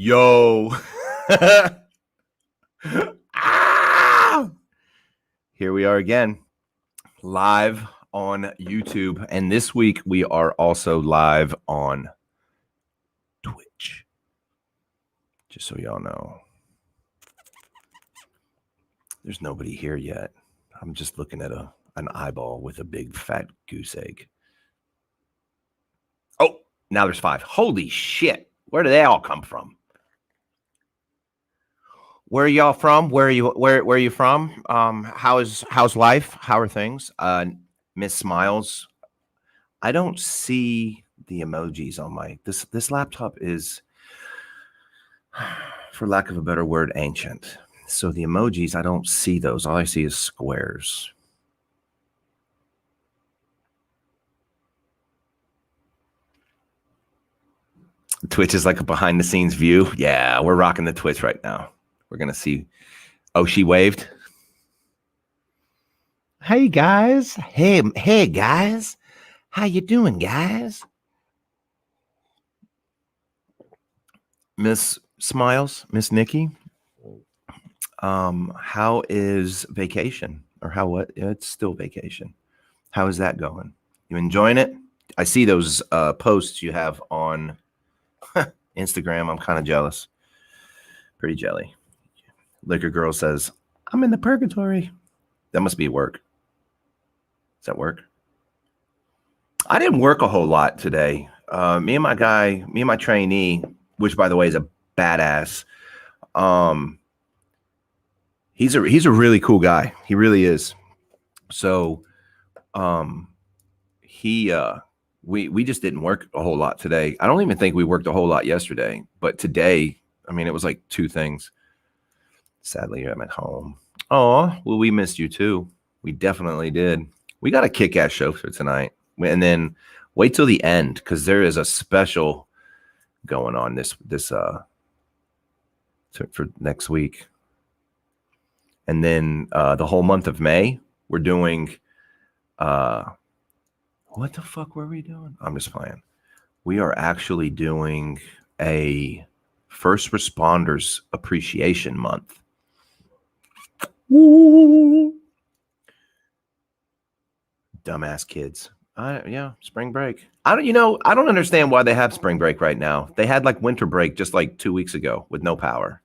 Yo. Here we are again, live on YouTube. And this week we are also live on Twitch. Just so y'all know. There's nobody here yet. I'm just looking at an eyeball with a big fat goose egg. Oh, now there's 5. Holy shit. Where do they all come from? Where are y'all from? Where are you from? How's life? How are things? Miss Smiles. I don't see the emojis on my this laptop is, for lack of a better word, ancient. So the emojis, I don't see those. All I see is squares. Twitch is like a behind the scenes view. Yeah, we're rocking the Twitch right now. We're going to see. Oh, she waved. Hey, guys. Hey, guys. How you doing, guys? Miss Smiles, Miss Nikki. How is vacation? Or what? It's still vacation. How is that going? You enjoying it? I see those posts you have on Instagram. I'm kind of jealous. Pretty jelly. Liquor Girl says, I'm in the purgatory. That must be work. Does that work? I didn't work a whole lot today. Me and my trainee, which by the way is a badass. He's a really cool guy. He really is. So we just didn't work a whole lot today. I don't even think we worked a whole lot yesterday, but today, I mean, it was like 2 things. Sadly, I'm at home. Oh, well, we missed you too. We definitely did. We got a kick-ass show for tonight. And then wait till the end, because there is a special going on for next week. And then the whole month of May, we're doing what the fuck were we doing? I'm just playing. We are actually doing a First Responders Appreciation Month. Woo. Dumbass kids. Yeah, spring break. I don't understand why they have spring break right now. They had like winter break just like 2 weeks ago with no power.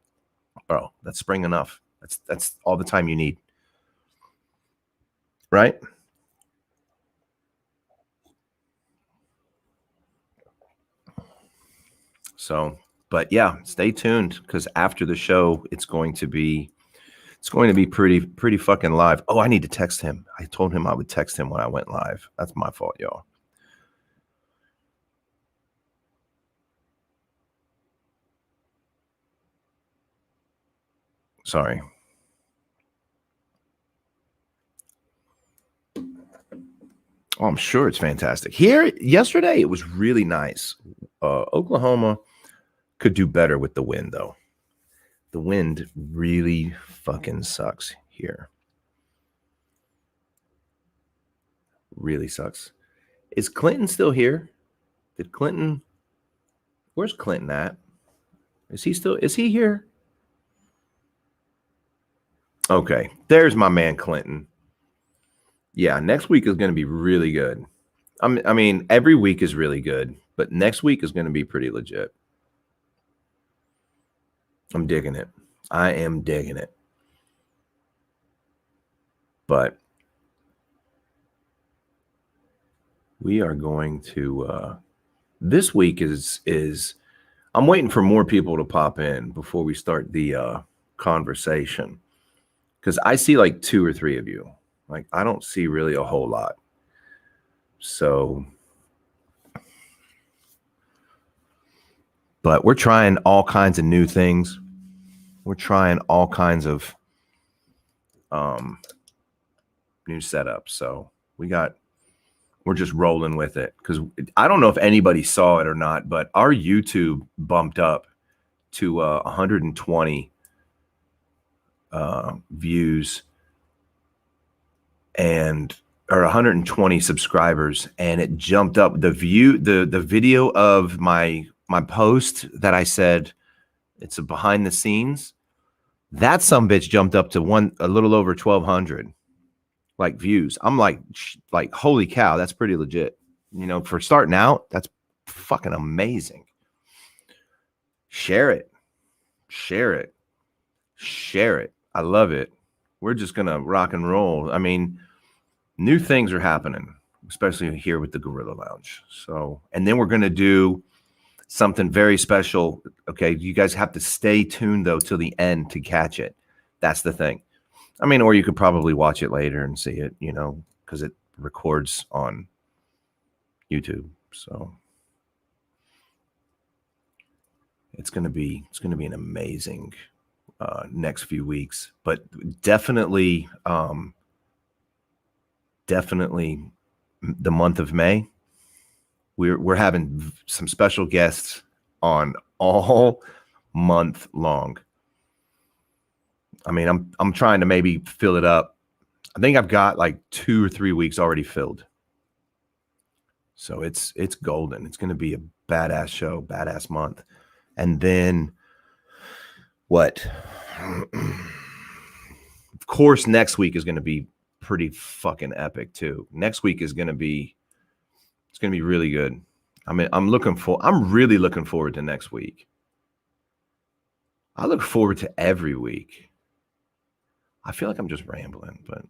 Bro, that's spring enough. That's all the time you need. Right? So, but yeah, stay tuned, because after the show, it's going to be pretty fucking live. Oh, I need to text him. I told him I would text him when I went live. That's my fault, y'all. Sorry. Oh, I'm sure it's fantastic. Here, yesterday, it was really nice. Oklahoma could do better with the wind, though. The wind really fucking sucks here. Really sucks. Is Clinton still here? Where's Clinton at? Is he here? Okay, there's my man Clinton. Yeah, next week is going to be really good. I mean, every week is really good, but next week is going to be pretty legit. I'm digging it. I am digging it. But we are going to this week is I'm waiting for more people to pop in before we start the conversation, because I see like 2 or 3 of you. Like, I don't see really a whole lot. So, but we're trying all kinds of new things. We're trying all kinds of new setups. So we're just rolling with it, because I don't know if anybody saw it or not, but our YouTube bumped up to 120 views or 120 subscribers, and it jumped up the video of my post that I said It's a behind the scenes. That some bitch jumped up to a little over 1,200 like views. I'm like holy cow, that's pretty legit. You know, for starting out, that's fucking amazing. Share it. Share it. Share it. I love it. We're just gonna rock and roll. I mean, new things are happening, especially here with the Gorilla Lounge. So, and then we're gonna do something very special. Okay, you guys have to stay tuned though till the end to catch it. That's the thing. I mean, or you could probably watch it later and see it, you know, because it records on YouTube. So it's gonna be an amazing next few weeks, but definitely the month of May, we're having some special guests on all month long. I mean, I'm trying to maybe fill it up. I think I've got like 2 or 3 weeks already filled. So it's golden. It's going to be a badass show, badass month. And then what? Of course, next week is going to be pretty fucking epic too. Next week is going to be, it's going to be really good. I mean, I'm really looking forward to next week. I look forward to every week. I feel like I'm just rambling, but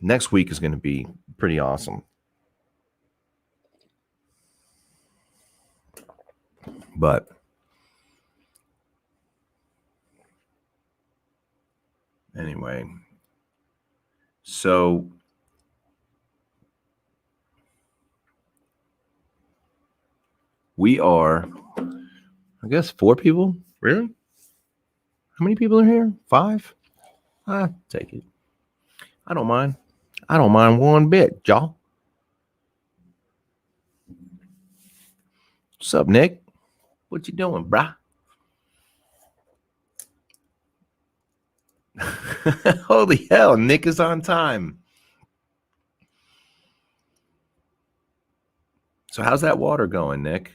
next week is going to be pretty awesome. But anyway, so we are, I guess, 4 people. Really? How many people are here? 5? Take it. I don't mind. I don't mind one bit, y'all. What's up, Nick? What you doing, brah? Holy hell, Nick is on time. So how's that water going, Nick?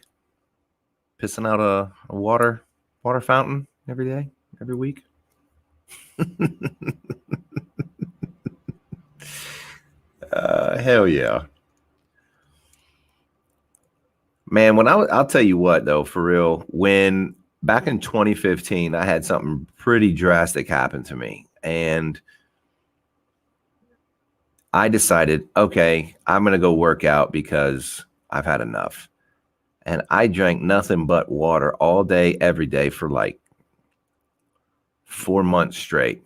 Pissing out a water fountain every day, every week? Hell yeah. Man, I'll tell you what though, for real, when back in 2015, I had something pretty drastic happen to me. And I decided, okay, I'm going to go work out because I've had enough. And I drank nothing but water all day, every day for like 4 months straight.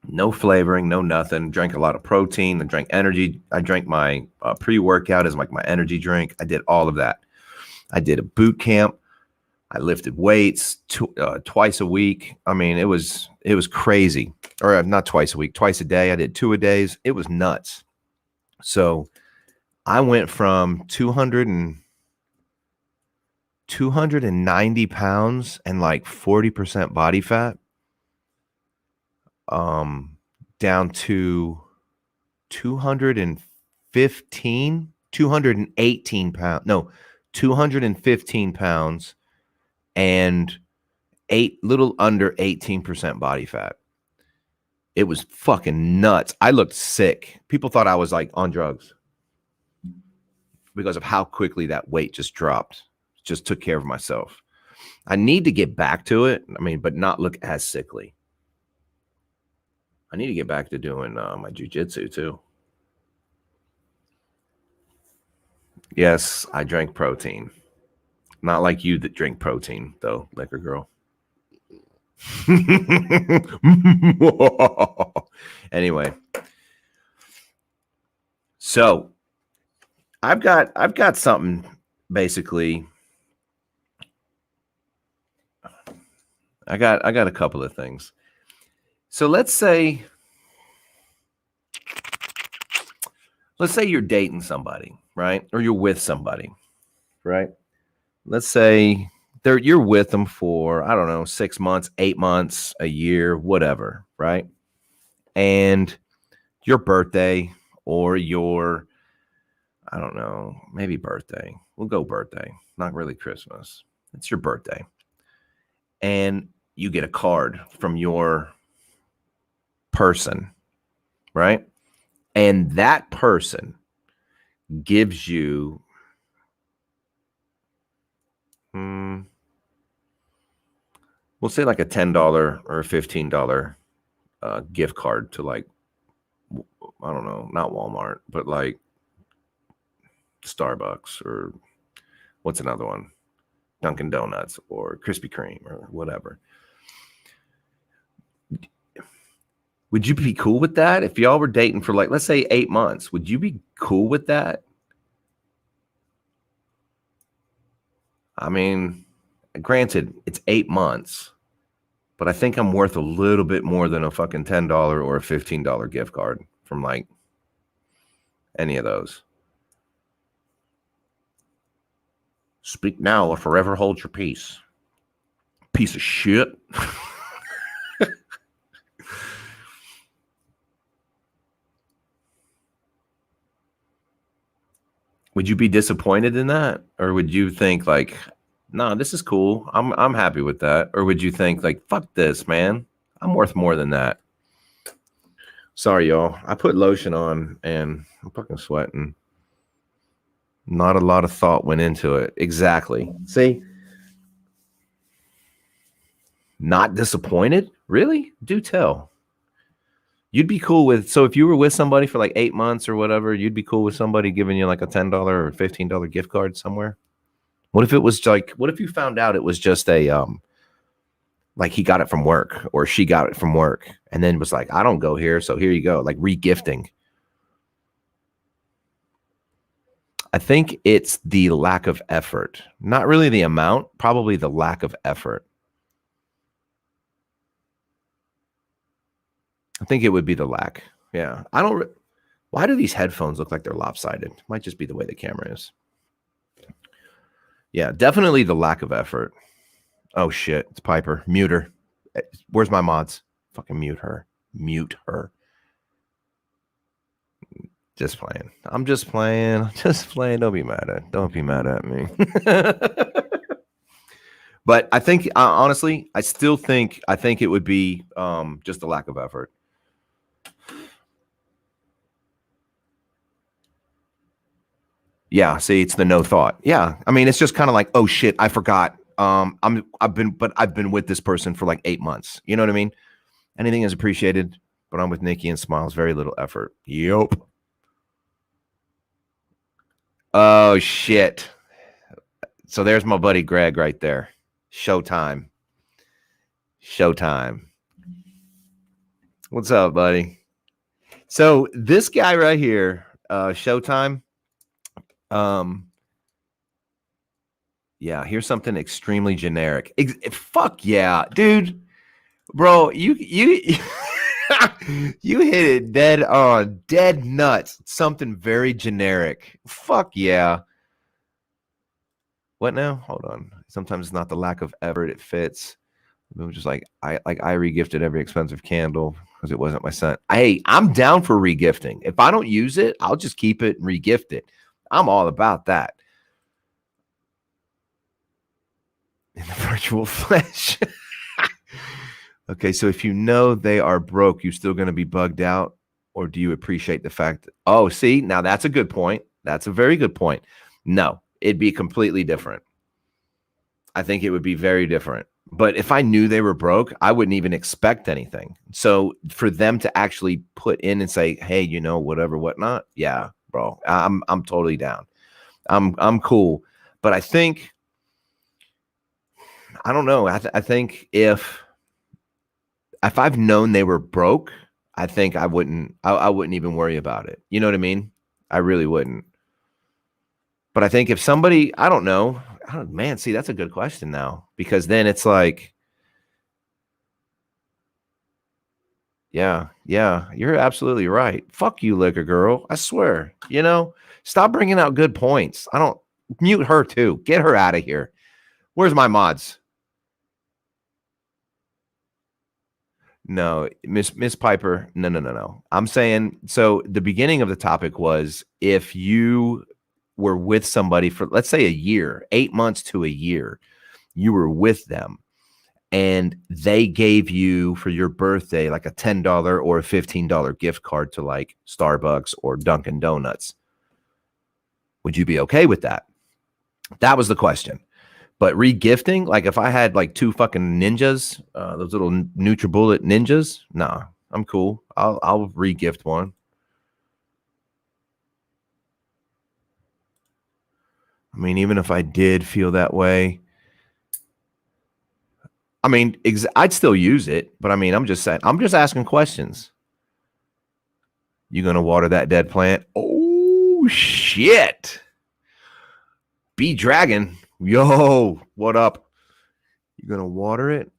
No flavoring, no nothing. Drank a lot of protein. I drank energy. I drank my pre-workout as like my energy drink. I did all of that. I did a boot camp. I lifted weights twice a week. I mean, it was crazy. Or not twice a week, twice a day. I did 2 a days. It was nuts. So I went from 290 pounds and like 40% body fat down to 218 pounds and little under 18% body fat. It was fucking nuts. I looked sick. People thought I was like on drugs because of how quickly that weight just dropped. Just took care of myself. I need to get back to it. I mean, but not look as sickly. I need to get back to doing my jujitsu too. Yes, I drank protein. Not like you that drink protein, though, liquor girl. Anyway, so I've got something basically. I got a couple of things. So let's say you're dating somebody, right? Or you're with somebody, right? Let's say you're with them for, I don't know, 6 months, 8 months, a year, whatever, right? And your birthday or your I don't know, maybe birthday. We'll go birthday, not really Christmas. It's your birthday. And you get a card from your person, right? And that person gives you, we'll say like a $10 or a $15 gift card to like, I don't know, not Walmart, but like Starbucks or what's another one? Dunkin' Donuts or Krispy Kreme or whatever. Would you be cool with that? If y'all were dating for like, let's say 8 months, would you be cool with that? I mean, granted, it's 8 months, but I think I'm worth a little bit more than a fucking $10 or a $15 gift card from like any of those. Speak now or forever hold your peace. Piece of shit. Would you be disappointed in that? Or would you think like, no, this is cool. I'm happy with that. Or would you think like, fuck this, man. I'm worth more than that. Sorry, y'all. I put lotion on and I'm fucking sweating. Not a lot of thought went into it. Exactly. See? Not disappointed? Really? Do tell. You'd be cool with, so if you were with somebody for like 8 months or whatever, you'd be cool with somebody giving you like a $10 or $15 gift card somewhere? What if it was like, what if you found out it was just a, like he got it from work or she got it from work and then was like, I don't go here, so here you go, like regifting. I think it's the lack of effort, not really the amount, probably the lack of effort. I think it would be the lack. Yeah. Why do these headphones look like they're lopsided? Might just be the way the camera is. Yeah, definitely the lack of effort. Oh shit, it's Piper. Mute her. Where's my mods? Fucking mute her. Mute her. Just playing. I'm just playing. Just playing. Don't be mad at me. But I think honestly, I think it would be just a lack of effort. Yeah, see, it's the no thought. Yeah. I mean, it's just kind of like, oh shit, I forgot. I've been with this person for like 8 months. You know what I mean? Anything is appreciated, but I'm with Nikki and smiles. Very little effort. Yup. Oh shit. So there's my buddy Greg right there. Showtime. What's up, buddy? So this guy right here, Showtime. Yeah, here's something extremely generic. Fuck yeah, dude. Bro, you you hit it dead on, dead nuts. Something very generic. Fuck yeah. What now? Hold on. Sometimes it's not the lack of effort, it fits. It was just like I regifted every expensive candle because it wasn't my son. Hey, I'm down for regifting. If I don't use it, I'll just keep it and regift it. I'm all about that. In the virtual flesh. Okay, so if you know they are broke, you still going to be bugged out? Or do you appreciate the fact that, oh, see, now that's a good point. That's a very good point. No, it'd be completely different. I think it would be very different. But if I knew they were broke, I wouldn't even expect anything. So for them to actually put in and say, hey, you know, whatever, whatnot. Yeah, bro, I'm totally down. I'm cool. But I think, I don't know. I think if I've known they were broke, I think I wouldn't even worry about it. You know what I mean? I really wouldn't. But I think if somebody, I don't know, man, see, that's a good question now, because then it's like, yeah, you're absolutely right. Fuck you, liquor girl. I swear, you know, stop bringing out good points. I don't, mute her too. Get her out of here. Where's my mods? No, Miss Piper. No. I'm saying, so the beginning of the topic was if you were with somebody for, let's say, a year, 8 months to a year, you were with them, and they gave you for your birthday like a $10 or a $15 gift card to like Starbucks or Dunkin' Donuts, would you be okay with that? That was the question. But regifting, like if I had like 2 fucking ninjas, those little NutriBullet ninjas, nah, I'm cool. I'll regift one. I mean, even if I did feel that way, I mean, I'd still use it, but I mean, I'm just saying, I'm just asking questions. You gonna water that dead plant? Oh shit! B Dragon, yo, what up? You gonna water it?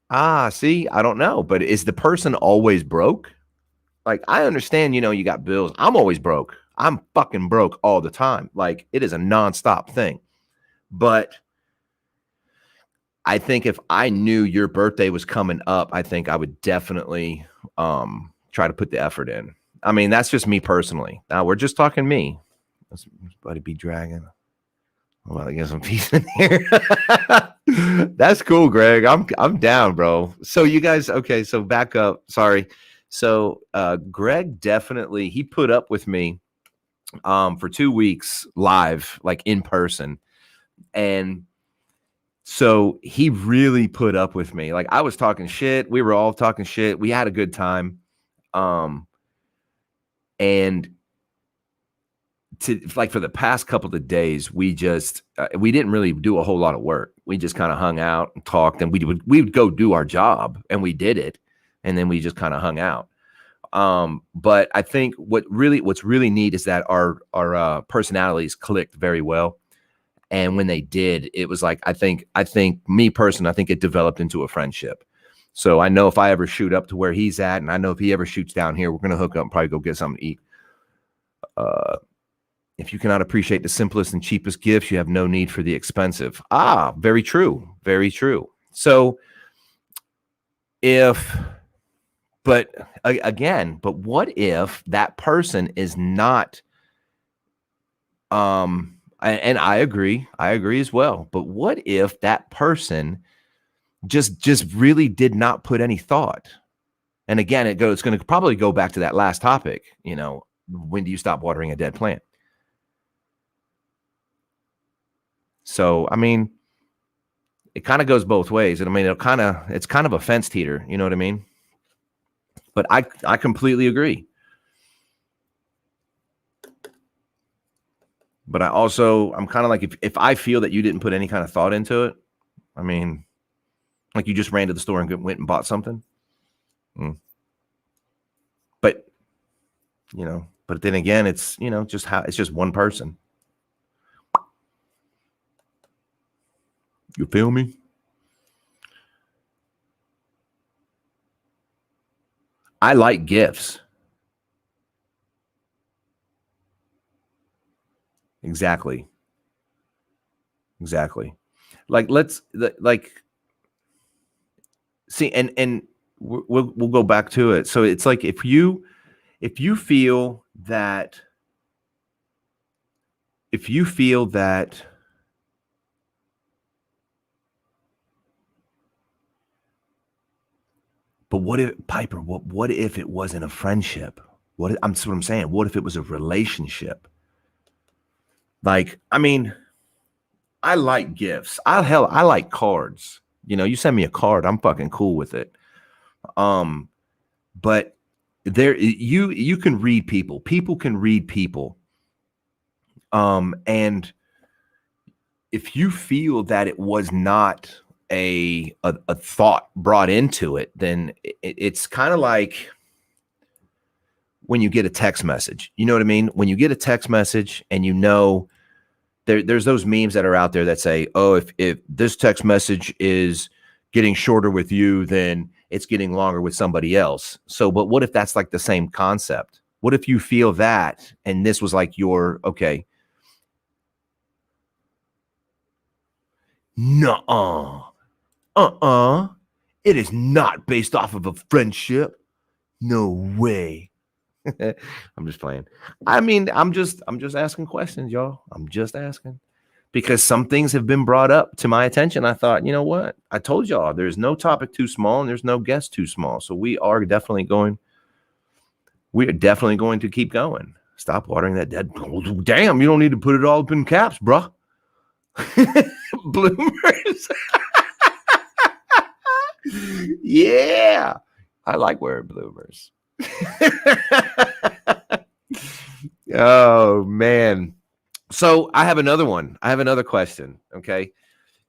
See, I don't know, but is the person always broke? Like, I understand, you got bills. I'm always broke. I'm fucking broke all the time. Like, it is a nonstop thing. But I think if I knew your birthday was coming up, I think I would definitely try to put the effort in. I mean, that's just me personally. Now we're just talking me. Let's buddy be dragging. I'm about to get some peace in here. That's cool, Greg. I'm down, bro. So you guys, okay, so back up. Sorry. So Greg definitely, he put up with me for 2 weeks live, like in person. And so he really put up with me. Like I was talking shit. We were all talking shit. We had a good time. And like for the past couple of days, we just we didn't really do a whole lot of work. We just kind of hung out and talked, and we would go do our job, and we did it, and then we just kind of hung out. But I think what's really neat is that our personalities clicked very well. And when they did, it was like, I think me personally, I think it developed into a friendship. So I know if I ever shoot up to where he's at, and I know if he ever shoots down here, we're going to hook up and probably go get something to eat. If you cannot appreciate the simplest and cheapest gifts, you have no need for the expensive. Very true. Very true. So but what if that person is not, and I agree as well. But what if that person just really did not put any thought? And again, it's going to probably go back to that last topic. When do you stop watering a dead plant? So, I mean, it kind of goes both ways. And I mean, it's kind of a fence teeter. You know what I mean? But I completely agree. But I'm kind of like, if I feel that you didn't put any kind of thought into it, I mean, like you just ran to the store and went and bought something. But, but then again, it's, it's just one person. You feel me? I like gifts. Exactly. Like see, and we'll go back to it. So it's like if you feel that but what if, Piper, what if it wasn't a friendship? That's what I'm saying. What if it was a relationship? Like, I mean, I like gifts. I like cards. You send me a card, I'm fucking cool with it. But you can read people. People can read people. And if you feel that it was not a thought brought into it, then it's kind of like when you get a text message. You know what I mean? When you get a text message and there's those memes that are out there that say, oh, if this text message is getting shorter with you, then it's getting longer with somebody else. So, but what if that's like the same concept? What if you feel that, and this was like okay. Nuh-uh. It is not based off of a friendship. No way. I'm just playing. I mean, I'm just asking questions, y'all. I'm just asking because some things have been brought up to my attention. I thought, you know what? I told y'all there's no topic too small and there's no guest too small. So we are definitely going to keep going. Stop watering that dead. Oh, damn, you don't need to put it all up in caps, bruh. Bloomers. Yeah. I like wearing bloomers. Oh, man. So I have another one. I have another question. Okay.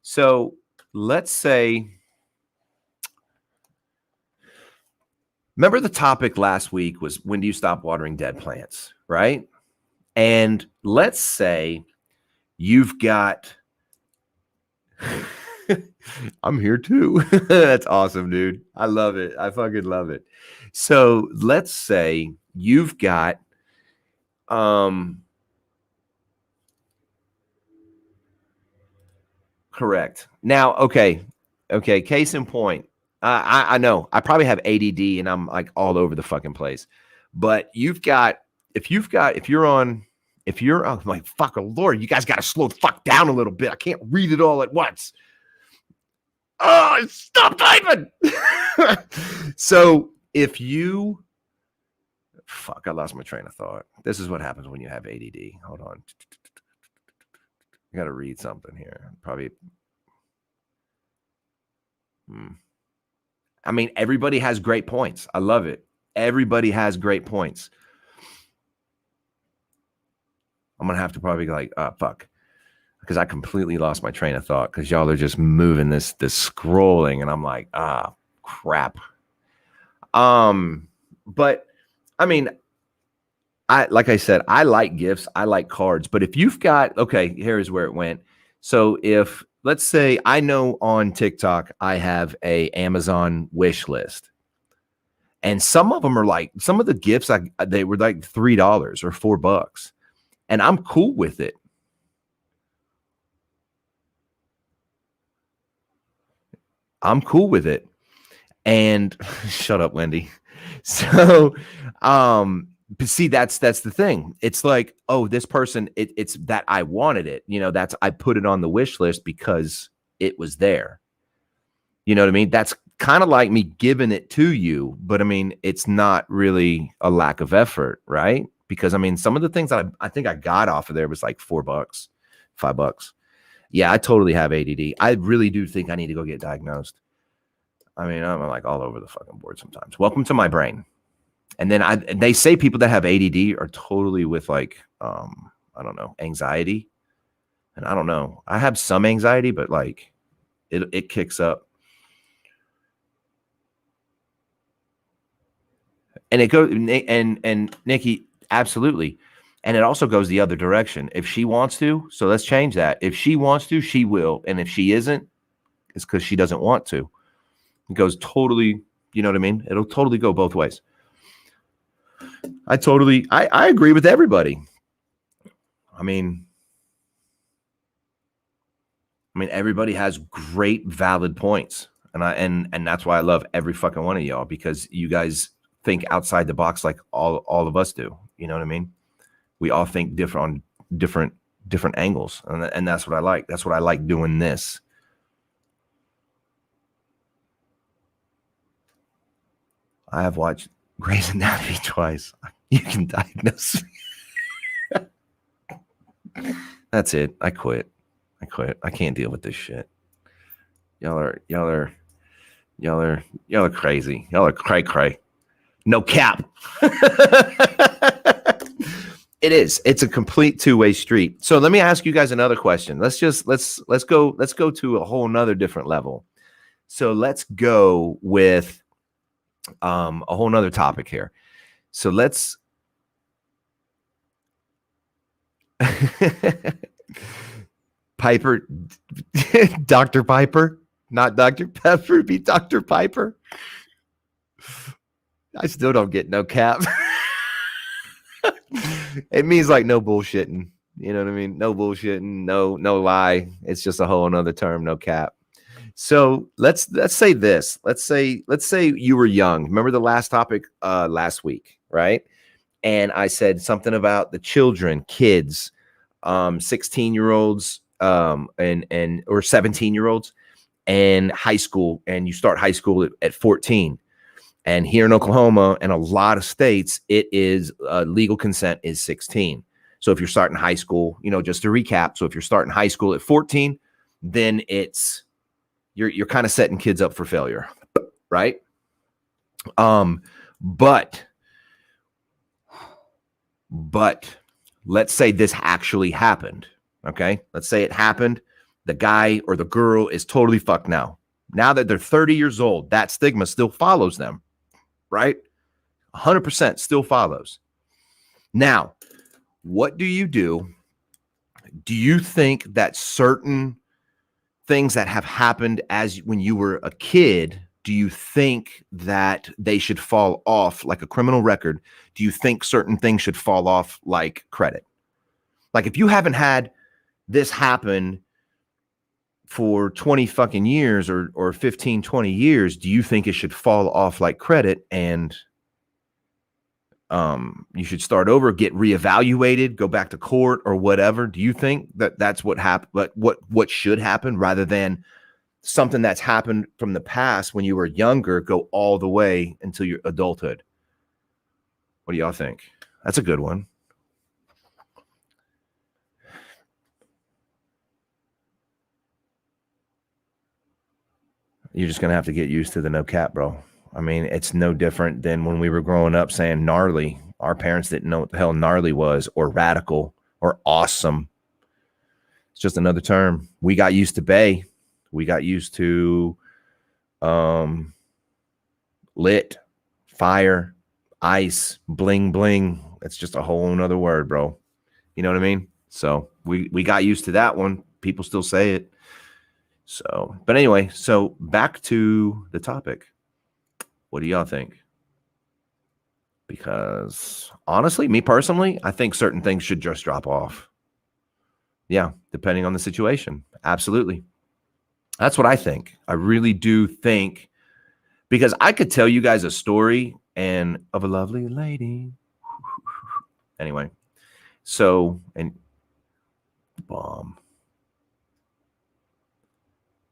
So let's say, remember the topic last week was when do you stop watering dead plants, right? And let's say you've got, I'm here too. That's awesome, dude. I love it. I fucking love it. So let's say you've got, correct. Now, okay. Case in point, I know I probably have ADD and I'm like all over the fucking place, but if you're I'm like, fuck, oh Lord, you guys got to slow the fuck down a little bit. I can't read it all at once. Oh, stop typing. So if you, fuck, I lost my train of thought. This is what happens when you have ADD. Hold on. I got to read something here. Probably. I mean, everybody has great points. I love it. Everybody has great points. I'm going to have to probably like, fuck. Because I completely lost my train of thought because y'all are just moving this scrolling and I'm like, crap. But I mean, like I said, I like gifts. I like cards. But if you've got, okay, here's where it went. So if, let's say I know on TikTok, I have a Amazon wish list. And some of them are like, some of the gifts, they were like $3 or $4. And I'm cool with it. I'm cool with it. And shut up, Wendy. So, but see, that's the thing. It's like, oh, this person, it's that I wanted it. You know, I put it on the wish list because it was there. You know what I mean? That's kind of like me giving it to you, but I mean, it's not really a lack of effort, right? Because I mean, some of the things that I think I got off of there was like $4, $5. Yeah, I totally have ADD. I really do think I need to go get diagnosed. I mean, I'm like all over the fucking board sometimes. Welcome to my brain. And then they say people that have ADD are totally with like, I don't know, anxiety. And I don't know. I have some anxiety, but like it kicks up. And it goes, and Nikki, absolutely. And it also goes the other direction. If she wants to, so let's change that. If she wants to, she will. And if she isn't, it's because she doesn't want to. It goes totally, you know what I mean? It'll totally go both ways. I agree with everybody. I mean, everybody has great valid points. And that's why I love every fucking one of y'all, because you guys think outside the box like all of us do. You know what I mean? We all think different on different angles. And that's what I like. That's what I like doing this. I have watched Grey's Anatomy twice. You can diagnose me. That's it. I quit. I can't deal with this shit. Y'all are crazy. Y'all are cray. No cap. It is. It's a complete two-way street. So let me ask you guys another question. Let's go to a whole nother different level. So let's go with a whole nother topic here. So let's Piper, Dr. Piper, not Dr. Pepper, be Dr. Piper. I still don't get no cap. It means like no bullshitting. You know what I mean? No bullshitting, no lie. It's just a whole nother term, no cap. So let's say this. Let's say you were young. Remember the last topic last week, right? and I said something about the children, kids, 16-year-olds, and or 17-year-olds, and high school, and you start high school at 14. And here in Oklahoma and a lot of states, it is legal consent is 16. So if you're starting high school, just to recap, so if you're starting high school at 14, then it's you're kind of setting kids up for failure, right? But let's say this actually happened. Okay, let's say it happened. The guy or the girl is totally fucked now. Now that they're 30 years old, that stigma still follows them, right? 100% still follows. Now, what do you do? Do you think that certain things that have happened as when you were a kid, do you think that they should fall off like a criminal record? Do you think certain things should fall off like credit? Like if you haven't had this happen for 20 fucking years or 15, 20 years, do you think it should fall off like credit and you should start over, get reevaluated, go back to court or whatever? Do you think that that's what happened, but what should happen rather than something that's happened from the past when you were younger go all the way until your adulthood? What do y'all think? That's a good one. You're just going to have to get used to the no cap, bro. I mean, it's no different than when we were growing up saying gnarly. Our parents didn't know what the hell gnarly was, or radical, or awesome. It's just another term. We got used to bay. We got used to lit, fire, ice, bling, bling. It's just a whole nother word, bro. You know what I mean? So we got used to that one. People still say it. So, but anyway, so back to the topic. What do y'all think? Because honestly, me personally, I think certain things should just drop off. Yeah, depending on the situation. Absolutely. That's what I think. I really do think, because I could tell you guys a story and of a lovely lady. Anyway, so, and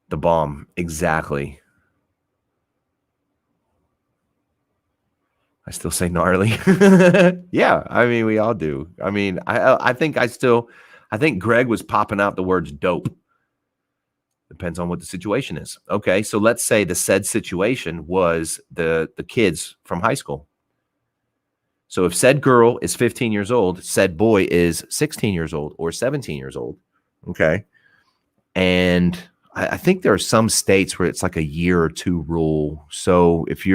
the bomb, exactly. I still say gnarly. Yeah, I mean, we all do. I mean, I think Greg was popping out the words dope. Depends on what the situation is. Okay, so let's say the said situation was the kids from high school. So if said girl is 15 years old, said boy is 16 years old or 17 years old. Okay. And I think there are some states where it's like a year or two rule. So if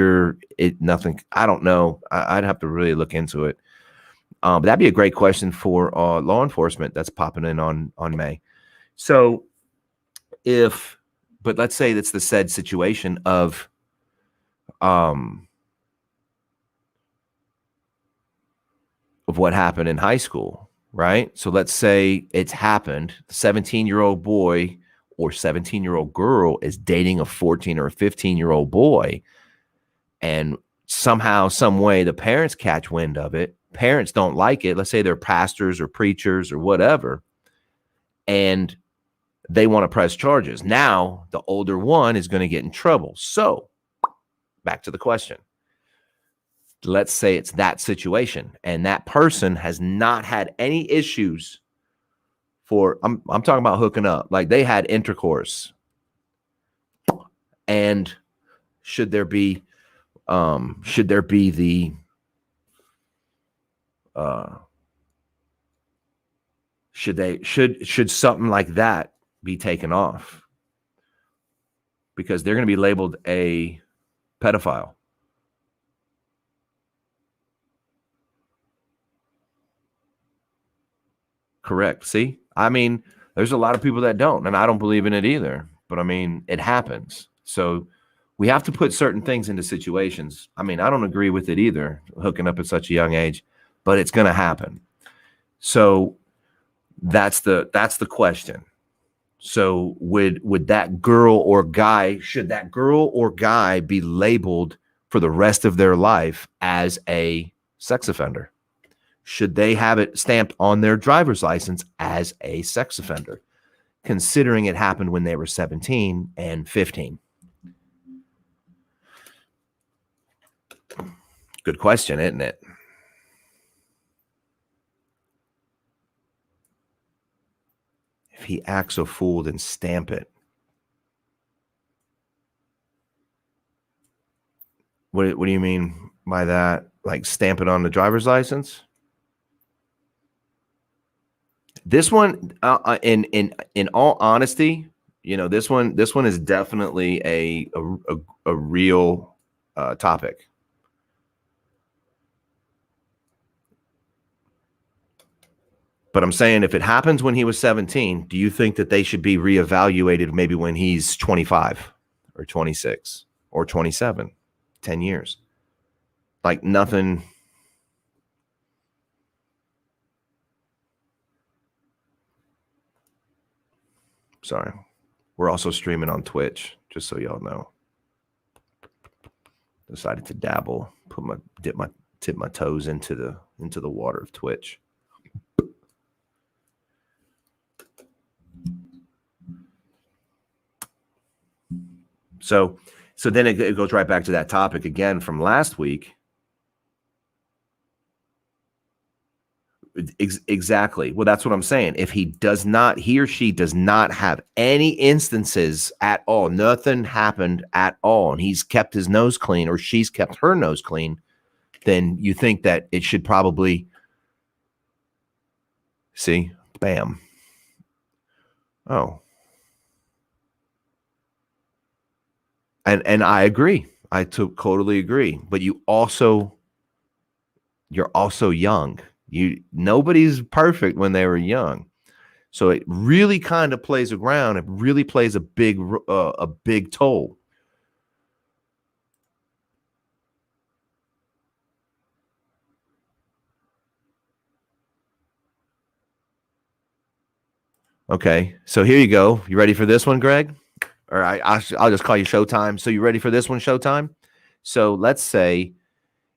nothing, I don't know. I'd have to really look into it. But that'd be a great question for law enforcement that's popping in on May. So but let's say that's the said situation of what happened in high school, right? So let's say it's happened. The 17-year-old boy or 17-year-old girl is dating a 14 or a 15-year-old boy, and somehow, some way, the parents catch wind of it. Parents don't like it. Let's say they're pastors or preachers or whatever, and they want to press charges. Now, the older one is going to get in trouble. So, back to the question. Let's say it's that situation, and that person has not had any issues for, I'm talking about hooking up, like they had intercourse. And should there be the should something like that be taken off? Because they're going to be labeled a pedophile. Correct. See, I mean, there's a lot of people that don't, and I don't believe in it either. But I mean, it happens. So we have to put certain things into situations. I mean, I don't agree with it either, hooking up at such a young age, but it's going to happen. So that's the question. So would that girl or guy, should that girl or guy be labeled for the rest of their life as a sex offender? should they have it stamped on their driver's license as a sex offender, considering it happened when they were 17 and 15? Good question, isn't it? If he acts a fool, then stamp it. What do you mean by that? Like stamp it on the driver's license? This one, in all honesty, this one is definitely a real topic. But I'm saying, if it happens when he was 17, do you think that they should be reevaluated maybe when he's 25 or 26 or 27, 10 years? Like nothing. Sorry. We're also streaming on Twitch, just so y'all know. Decided to dabble, tip my toes into the water of Twitch. So then it goes right back to that topic again from last week. Exactly. Well, that's what I'm saying. If he or she does not have any instances at all, nothing happened at all, and he's kept his nose clean or she's kept her nose clean, then you think that it should probably, see, bam. Oh. And I agree. I totally agree. But you're also young. Nobody's perfect when they were young. So it really kind of plays around. It really plays a big toll. Okay, so here you go. You ready for this one, Greg? Or I'll just call you Showtime. So you ready for this one, Showtime? So let's say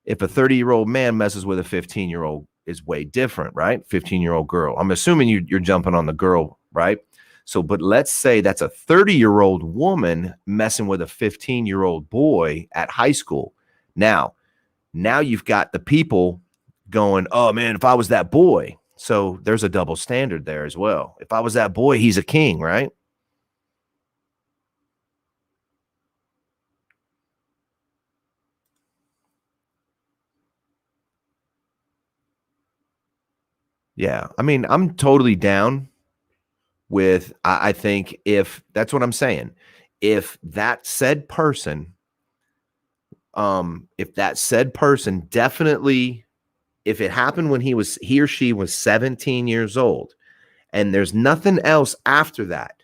if a 30-year-old man messes with a 15-year-old, is way different, right? 15-year-old girl. I'm assuming you're jumping on the girl, right? So, but let's say that's a 30-year-old woman messing with a 15-year-old boy at high school. Now you've got the people going, oh man, if I was that boy. So there's a double standard there as well. If I was that boy, he's a king, right? Yeah. I mean, I'm totally down with, I think, if that's what I'm saying, if that said person definitely, if it happened when he or she was 17 years old and there's nothing else after that,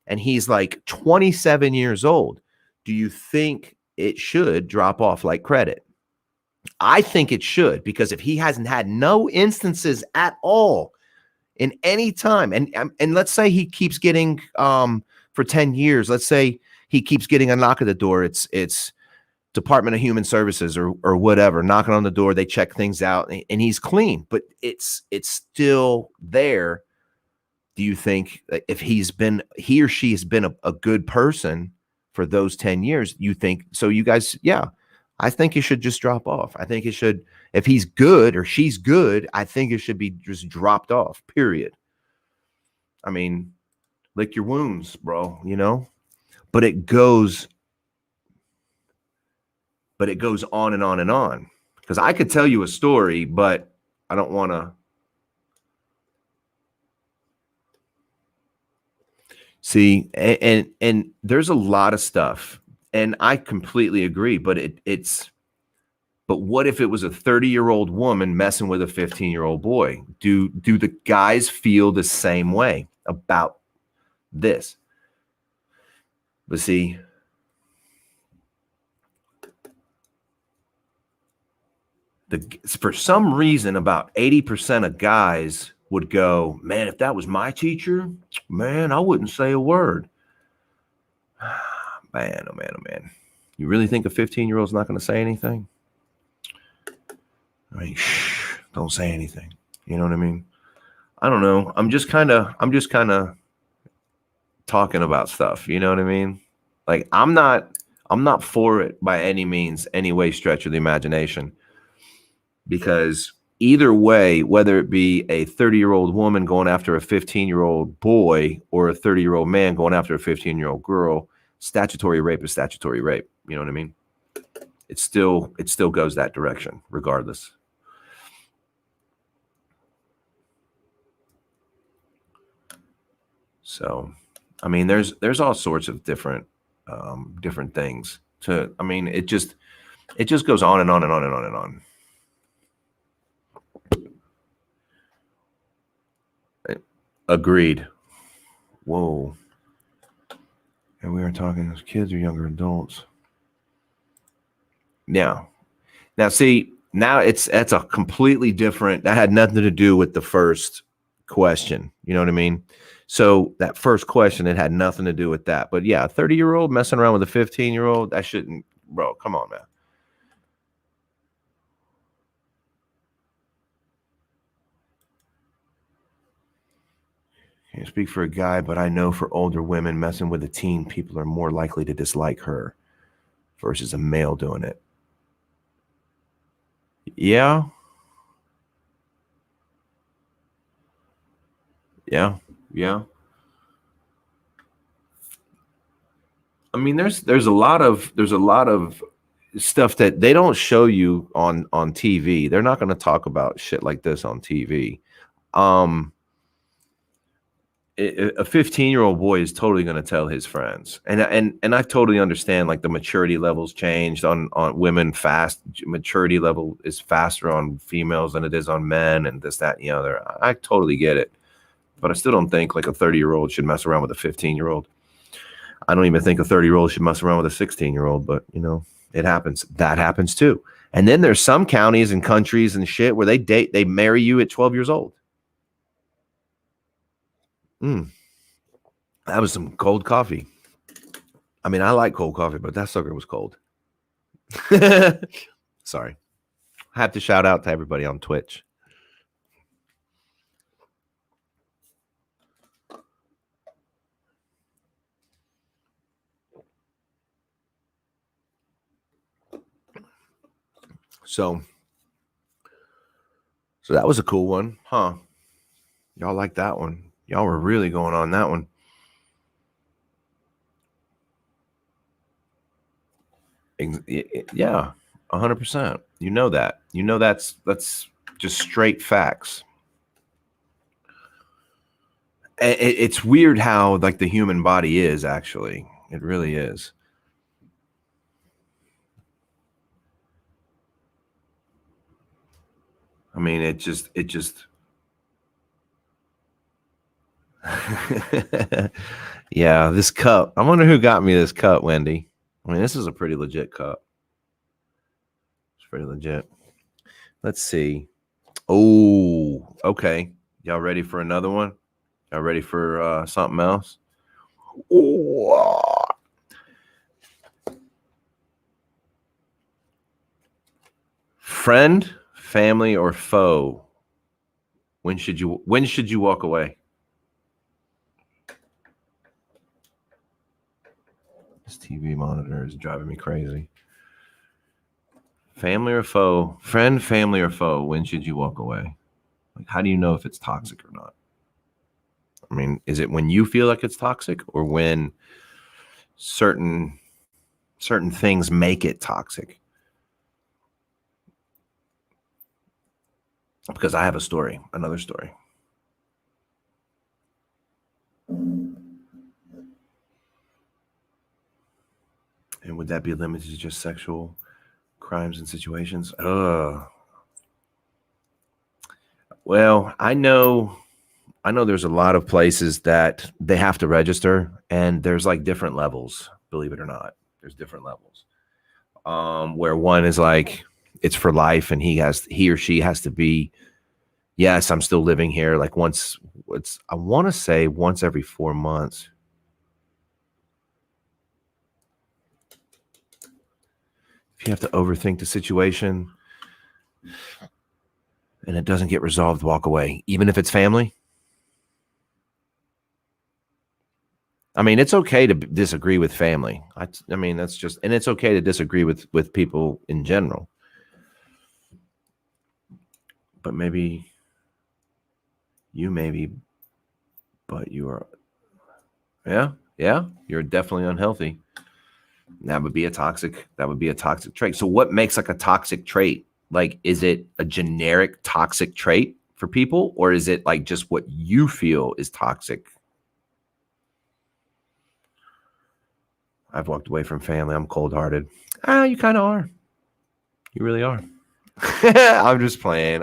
and he's like 27 years old, do you think it should drop off like credit? I think it should, because if he hasn't had no instances at all in any time, and let's say he keeps getting for 10 years, let's say he keeps getting a knock at the door, it's Department of Human Services or whatever, knocking on the door, they check things out, and he's clean, but it's still there. Do you think if he or she has been a good person for those 10 years, you think so? You guys, yeah, I think it should just drop off. I think it should, if he's good or she's good, I think it should be just dropped off, period. I mean, lick your wounds, bro, but it goes on and on and on, because I could tell you a story, but I don't want to. See, and there's a lot of stuff, and I completely agree, but but what if it was a 30-year-old woman messing with a 15-year-old boy? Do the guys feel the same way about this? But see, for some reason, about 80% of guys would go, man, if that was my teacher, man, I wouldn't say a word. Man, oh man, oh man. You really think a 15-year-old's not going to say anything? I mean, Don't say anything. You know what I mean? I don't know. I'm just kind of talking about stuff. You know what I mean? Like I'm not for it by any means, any way, stretch of the imagination, because either way, whether it be a 30-year-old woman going after a 15-year-old boy or a 30-year-old man going after a 15-year-old girl, statutory rape is statutory rape. You know what I mean? It still goes that direction, regardless. So, I mean, there's all sorts of different things to. I mean, it just goes on and on and on and on and on. Agreed. Whoa. And we are talking as kids or younger adults. Now, see, that's a completely different. That had nothing to do with the first question. You know what I mean? So that first question, it had nothing to do with that. But yeah, a 30-year-old messing around with a 15-year-old, that shouldn't, bro. Come on, man. Can't speak for a guy, but I know for older women messing with a teen, people are more likely to dislike her versus a male doing it. Yeah. Yeah. Yeah. I mean, there's a lot of stuff that they don't show you on TV. They're not going to talk about shit like this on TV. A 15-year-old boy is totally going to tell his friends, and I totally understand, like, the maturity levels changed on women fast. Maturity level is faster on females than it is on men, and this, that, and the other. I totally get it, but I still don't think like a 30-year-old should mess around with a 15-year-old. I don't even think a 30-year-old should mess around with a 16-year-old, but it happens. That happens too. And then there's some counties and countries and shit where they marry you at 12 years old. That was some cold coffee. I mean, I like cold coffee, but that sucker was cold. Sorry. I have to shout out to everybody on Twitch. So that was a cool one, huh? Y'all like that one? Y'all were really going on that one. Yeah, 100%. You know that. That's just straight facts. It's weird how, like, the human body is, actually. It really is. I mean, it just yeah, this cup. I wonder who got me this cup, Wendy. I mean, this is a pretty legit cup. It's pretty legit. Let's see. Oh, okay. Y'all ready for another one? Y'all ready for something else? Oh. Friend, family, or foe? When should you walk away? This TV monitor is driving me crazy. Family or foe? Friend, family, or foe? When should you walk away? Like, how do you know if it's toxic or not? I mean, is it when you feel like it's toxic, or when certain things make it toxic? Because I have another story. And would that be limited to just sexual crimes and situations? Well, I know there's a lot of places that they have to register, and there's like different levels, believe it or not. There's different levels. Where one is like, it's for life, and he or she has to be, yes, I'm still living here. Like, I want to say once every 4 months. If you have to overthink the situation, and it doesn't get resolved, walk away, even if it's family. I mean, it's okay to disagree with family. I mean, that's just, and it's okay to disagree with people in general. But maybe but you are, yeah, you're definitely unhealthy. That would be a toxic trait. So what makes like a toxic trait? Like, is it a generic toxic trait for people, or is it like just what you feel is toxic? I've walked away from family. I'm cold-hearted. You kind of are. You really are. I'm just playing.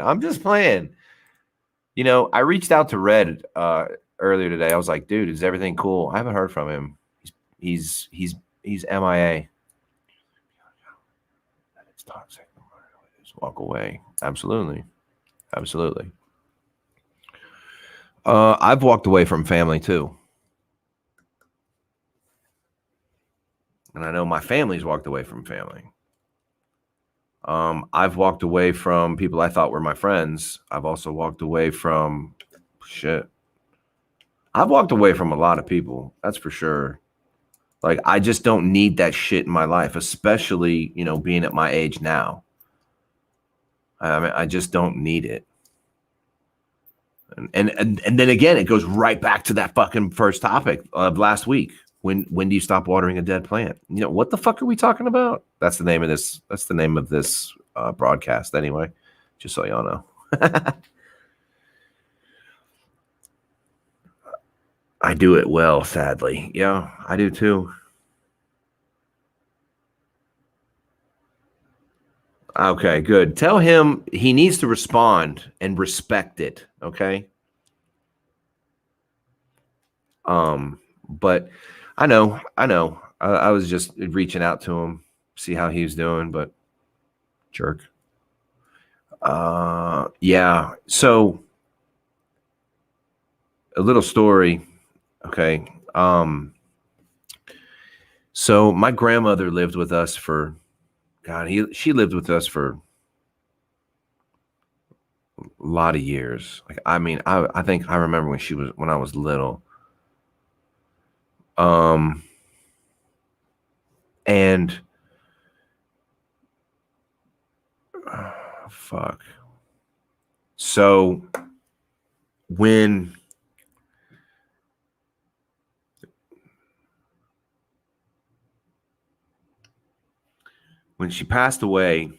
You know, I reached out to Red earlier today. I was like, dude, is everything cool? I haven't heard from him. He's MIA. It's toxic. Just walk away. Absolutely. I've walked away from family too. And I know my family's walked away from family. I've walked away from people I thought were my friends. I've also walked away from shit. I've walked away from a lot of people. That's for sure. Like, I just don't need that shit in my life, especially, you know, being at my age now. I mean, I just don't need it. And then again, it goes right back to that fucking first topic of last week. When do you stop watering a dead plant? You know, what the fuck are we talking about? That's the name of this. That's the name of this broadcast anyway, just so y'all know. I do it well, sadly. Yeah, I do too. Okay, good. Tell him he needs to respond and respect it, okay? But I know. I was just reaching out to him, see how he was doing, but jerk. Yeah. So a little story, okay? So my grandmother lived with us for she lived with us for a lot of years. Like, I mean, I think I remember when I was little. And fuck. So when she passed away,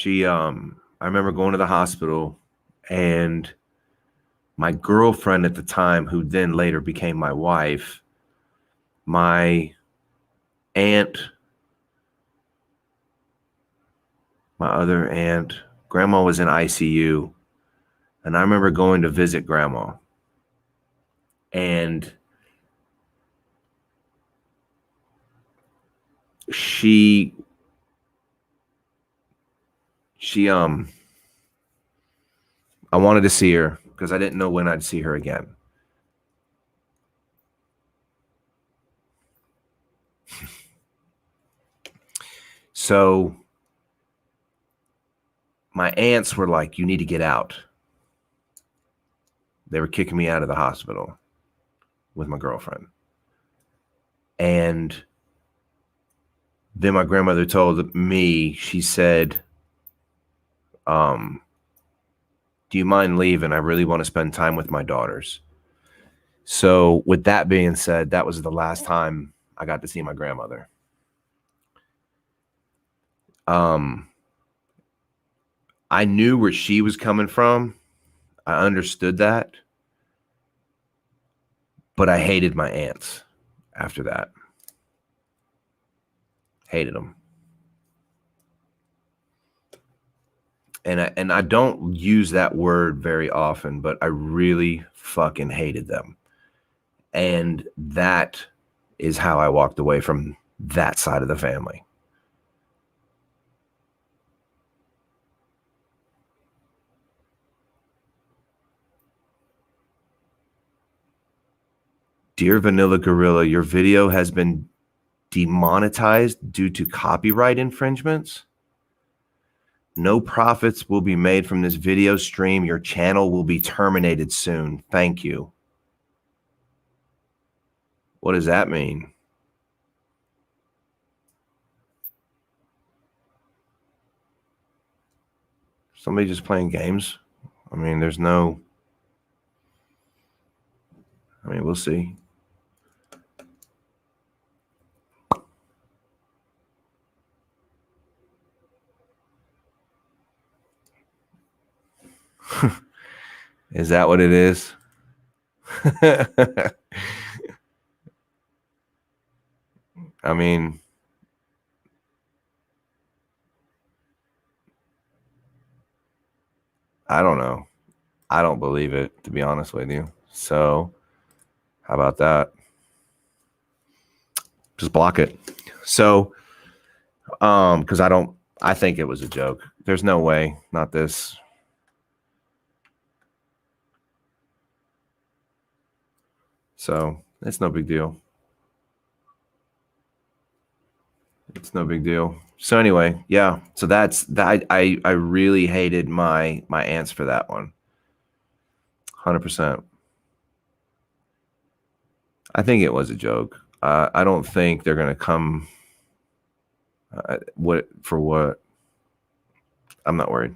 I remember going to the hospital, and my girlfriend at the time, who then later became my wife, my aunt, my other aunt, grandma was in ICU. And I remember going to visit grandma, and she I wanted to see her because I didn't know when I'd see her again. So my aunts were like, you need to get out. They were kicking me out of the hospital with my girlfriend. And then my grandmother told me, she said, do you mind leaving? I really want to spend time with my daughters. So with that being said, that was the last time I got to see my grandmother. I knew where she was coming from. I understood that. But I hated my aunts after that. Hated them. And I don't use that word very often, but I really fucking hated them. And that is how I walked away from that side of the family. Dear Vanilla Gorilla, your video has been demonetized due to copyright infringements. No profits will be made from this video stream. Your channel will be terminated soon. Thank you. What does that mean? Somebody just playing games? I mean, there's no... I mean, we'll see. Is that what it is? I mean, I don't know. I don't believe it, to be honest with you. So how about that? Just block it. So, because I think it was a joke. There's no way, not this. So it's no big deal. It's no big deal. So anyway, yeah. So that's that. I really hated my aunts for that one. 100%. I think it was a joke. I don't think they're gonna come. What for? What? I'm not worried.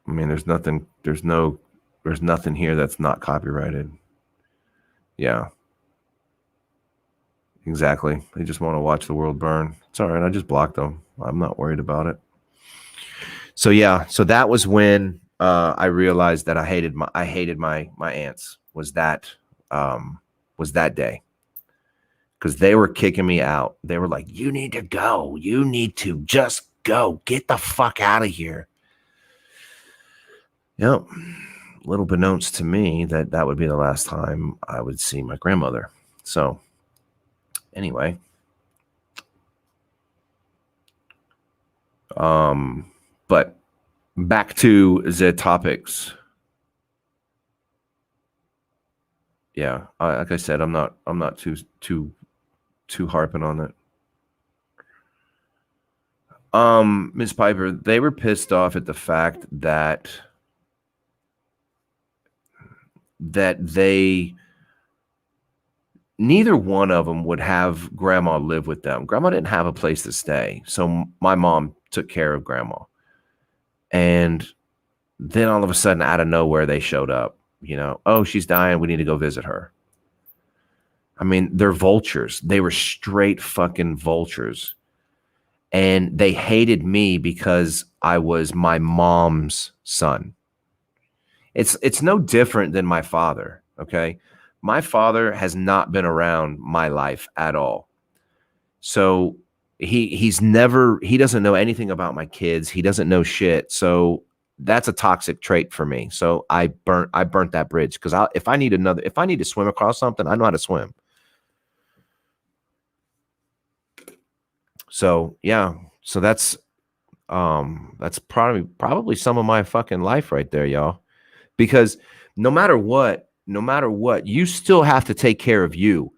I mean, there's nothing here that's not copyrighted. Yeah. Exactly. They just want to watch the world burn. It's all right. I just blocked them. I'm not worried about it. So yeah, so that was when I realized that I hated my aunts. Was that day. Because they were kicking me out. They were like, "You need to go. You need to just go. Get the fuck out of here." Yep. Little beknownst to me that would be the last time I would see my grandmother. So anyway, but back to the topics. Yeah, like I said, I'm not too harping on it. Ms. Piper, they were pissed off at the fact that neither one of them would have grandma live with them. Grandma didn't have a place to stay. So my mom took care of grandma. And then all of a sudden, out of nowhere, they showed up. You know, "Oh, she's dying. We need to go visit her." I mean, they're vultures. They were straight fucking vultures. And they hated me because I was my mom's son. It's no different than my father, okay? My father has not been around my life at all. So he doesn't know anything about my kids. He doesn't know shit. So that's a toxic trait for me. So I burnt that bridge because if I need to swim across something, I know how to swim. So yeah, so that's probably some of my fucking life right there, y'all. Because no matter what, you still have to take care of you.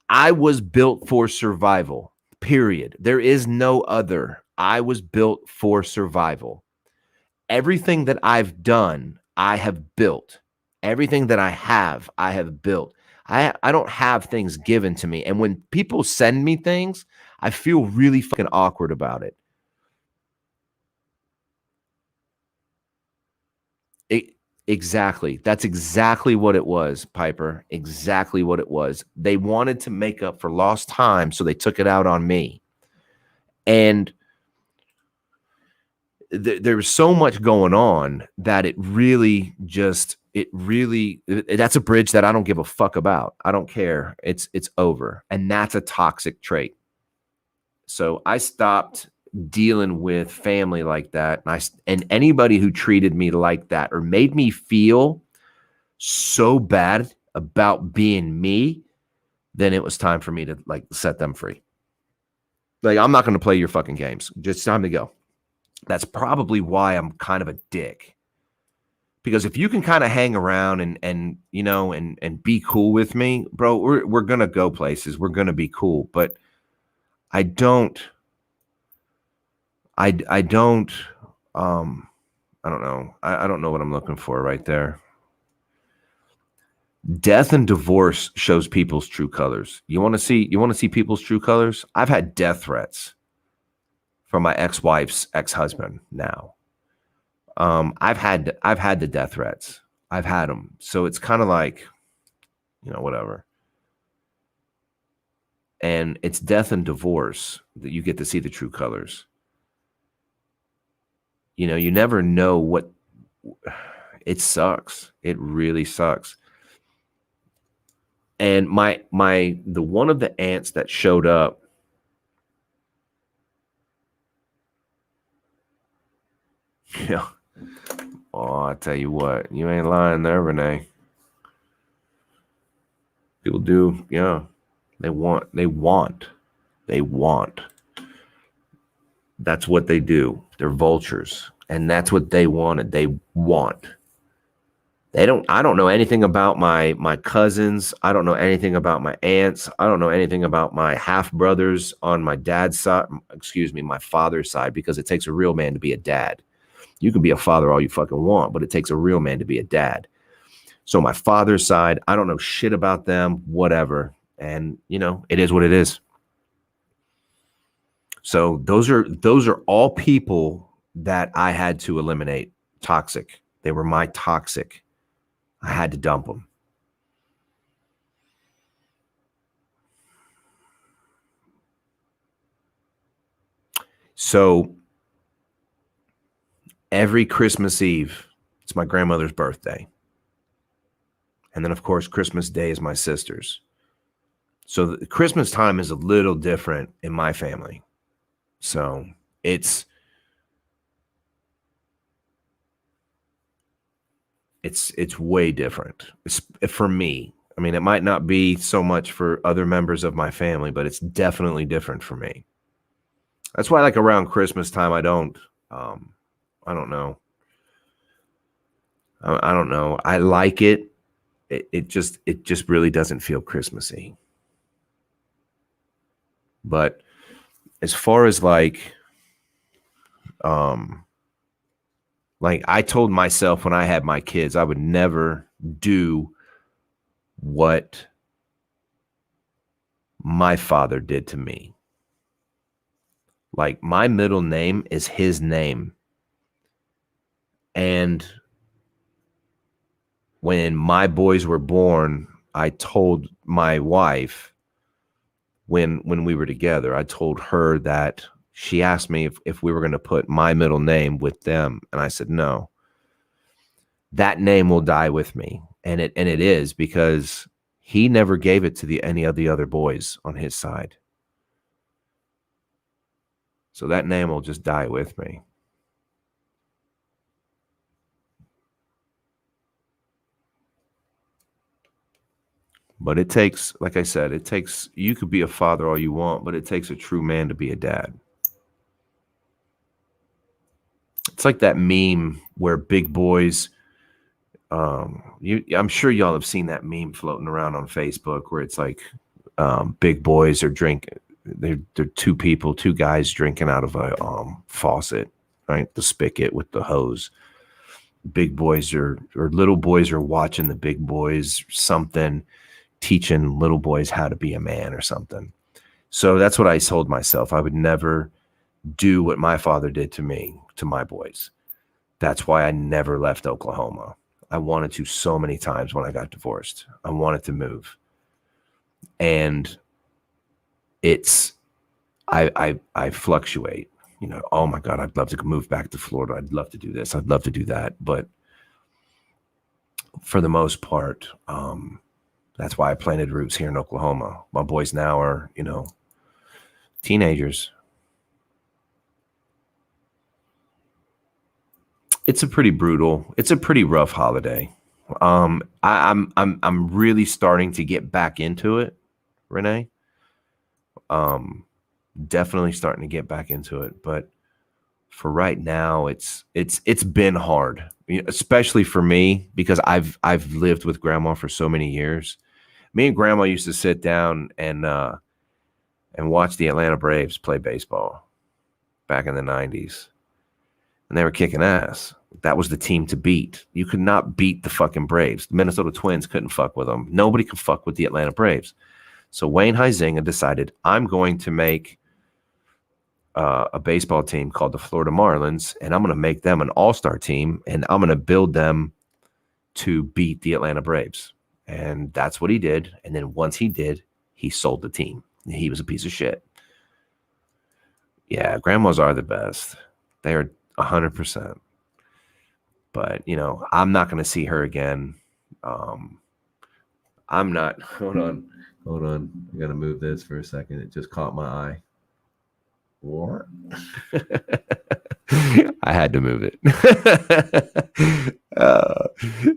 I was built for survival, period. There is no other. I was built for survival. Everything that I've done, I have built. Everything that I have built. I don't have things given to me. And when people send me things, I feel really fucking awkward about it. Exactly. That's exactly what it was, Piper. Exactly what it was. They wanted to make up for lost time, so they took it out on me. And there was so much going on that that's a bridge that I don't give a fuck about. I don't care. It's over. And that's a toxic trait. So I stopped dealing with family like that. And anybody who treated me like that or made me feel so bad about being me, then it was time for me to like set them free. Like, I'm not going to play your fucking games. Just time to go. That's probably why I'm kind of a dick, Because if you can kind of hang around and you know and be cool with me, bro, we're gonna go places. We're gonna be cool. But I don't I don't I don't know. I don't know what I'm looking for right there. Death and divorce shows people's true colors. You want to see people's true colors? I've had death threats from my ex-wife's ex-husband now. I've had the death threats. I've had them. So it's kind of like, you know, whatever. And it's death and divorce that you get to see the true colors. You know, you never know what it sucks. It really sucks. And the one of the aunts that showed up, yeah. Oh, I tell you what, you ain't lying there, Renee. People do, yeah. They want. That's what they do. They're vultures. And that's what they wanted. They want. I don't know anything about my cousins. I don't know anything about my aunts. I don't know anything about my half brothers on my dad's side, my father's side, because it takes a real man to be a dad. You can be a father all you fucking want, but it takes a real man to be a dad. So my father's side, I don't know shit about them, whatever. And you know, it is what it is. So those are all people that I had to eliminate. Toxic. They were my toxic. I had to dump them. So every Christmas Eve, it's my grandmother's birthday. And then, of course, Christmas Day is my sister's. So the Christmas time is a little different in my family. So it's way different. It's, for me. I mean, it might not be so much for other members of my family, but it's definitely different for me. That's why, like, around Christmas time, I don't know. I don't know. I like it. It just really doesn't feel Christmassy. But as far as like I told myself when I had my kids, I would never do what my father did to me. Like, my middle name is his name. And when my boys were born, I told my wife, when we were together, I told her that she asked me if we were going to put my middle name with them. And I said, no, that name will die with me. And it is, because he never gave it to any of the other boys on his side. So that name will just die with me. But it takes, like I said, you could be a father all you want, but it takes a true man to be a dad. It's like that meme where big boys, I'm sure y'all have seen that meme floating around on Facebook where it's like big boys are drinking. They're two guys drinking out of a faucet, right? The spigot with the hose. Big boys or little boys are watching the big boys, something, teaching little boys how to be a man or something. So that's what I told myself. I would never do what my father did to me, to my boys. That's why I never left Oklahoma. I wanted to so many times when I got divorced. I wanted to move. And I fluctuate. You know, oh my God, I'd love to move back to Florida. I'd love to do this. I'd love to do that. But for the most part, that's why I planted roots here in Oklahoma. My boys now are, you know, teenagers. It's a pretty rough holiday. I'm really starting to get back into it, Renee. Definitely starting to get back into it, but for right now, it's been hard, especially for me, because I've lived with grandma for so many years. Me and grandma used to sit down and watch the Atlanta Braves play baseball back in the 90s. And they were kicking ass. That was the team to beat. You could not beat the fucking Braves. The Minnesota Twins couldn't fuck with them. Nobody could fuck with the Atlanta Braves. So Wayne Huizenga decided, I'm going to make a baseball team called the Florida Marlins, and I'm going to make them an all-star team, and I'm going to build them to beat the Atlanta Braves. And that's what he did. And then once he did, he sold the team. He was a piece of shit. Yeah, grandmas are the best. They are 100%. But, I'm not going to see her again. I'm not. Hold on. I got to move this for a second. It just caught my eye. What? I had to move it.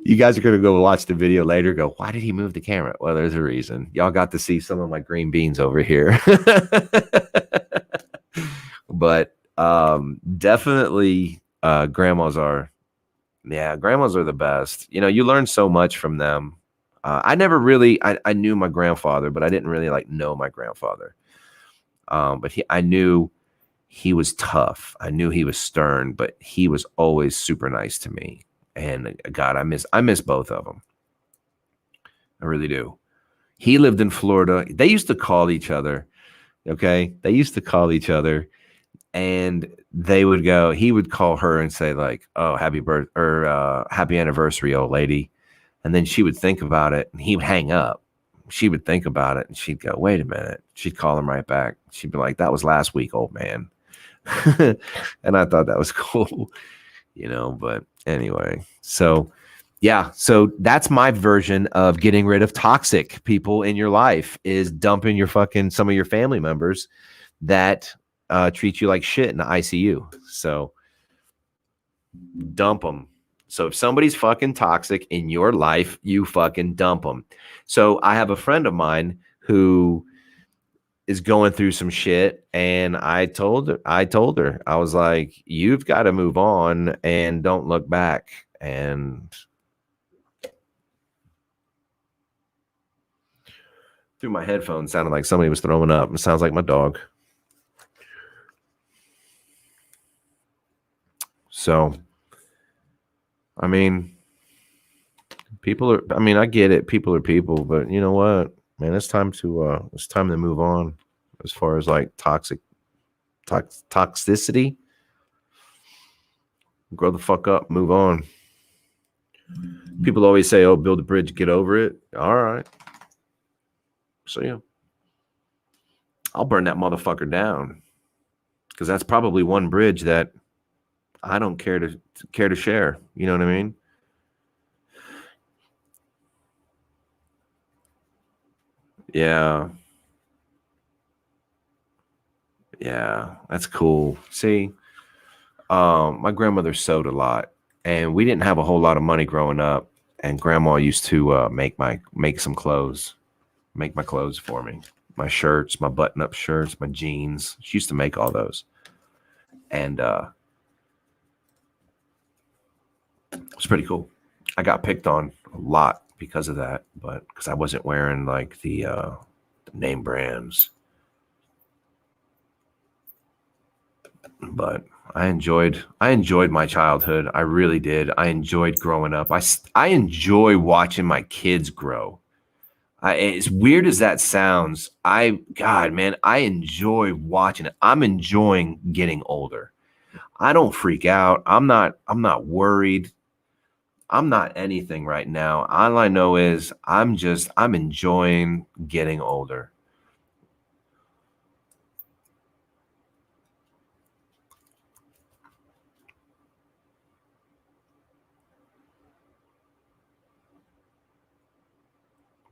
You guys are going to go watch the video later. Go, why did he move the camera? Well, there's a reason. Y'all got to see some of my green beans over here. But definitely grandmas are the best. You learn so much from them. I never really, I knew my grandfather, but I didn't really know my grandfather. But I knew he was tough. I knew he was stern, but he was always super nice to me. And God, I miss both of them. I really do. He lived in Florida. They used to call each other. Okay. They used to call each other, and he would call her and say oh, happy anniversary, old lady. And then she would think about it and he would hang up. She would think about it and she'd go, wait a minute. She'd call him right back. She'd be like, that was last week, old man. And I thought that was cool, but anyway, so that's my version of getting rid of toxic people in your life, is dumping some of your family members that treat you like shit in the ICU. So dump them. So if somebody's fucking toxic in your life, you fucking dump them. So I have a friend of mine who is going through some shit, and I told her, I was like, you've got to move on and don't look back. And through my headphones, sounded like somebody was throwing up. It sounds like my dog. So, I mean, I get it. People are people, but you know what, man, it's time to move on as far as toxicity. Grow the fuck up, move on. People always say, oh, build a bridge, get over it. All right. So yeah, I'll burn that motherfucker down, because that's probably one bridge that I don't care to share. You know what I mean? Yeah. Yeah, that's cool. See, my grandmother sewed a lot, and we didn't have a whole lot of money growing up. And grandma used to make my clothes for me, my shirts, my button-up shirts, my jeans. She used to make all those, and it was pretty cool. I got picked on a lot because of that, but because I wasn't wearing the name brands. But I enjoyed my childhood. I really did. I enjoyed growing up. I enjoy watching my kids grow. As weird as that sounds, God, man, I enjoy watching it. I'm enjoying getting older. I don't freak out. I'm not worried. I'm not anything right now. All I know is I'm enjoying getting older.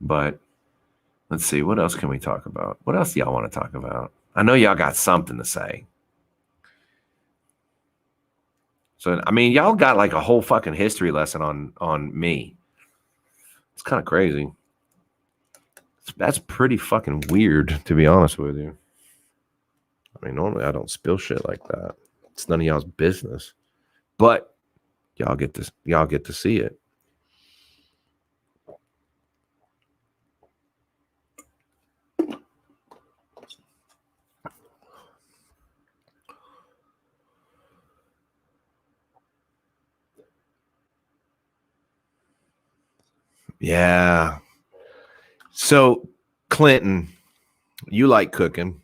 But let's see, what else can we talk about? What else do y'all want to talk about? I know y'all got something to say. So, I mean, y'all got a whole fucking history lesson on me. It's kind of crazy. That's pretty fucking weird, to be honest with you. I mean, normally I don't spill shit like that. It's none of y'all's business. But y'all get to see it. Yeah. So Clinton, you like cooking,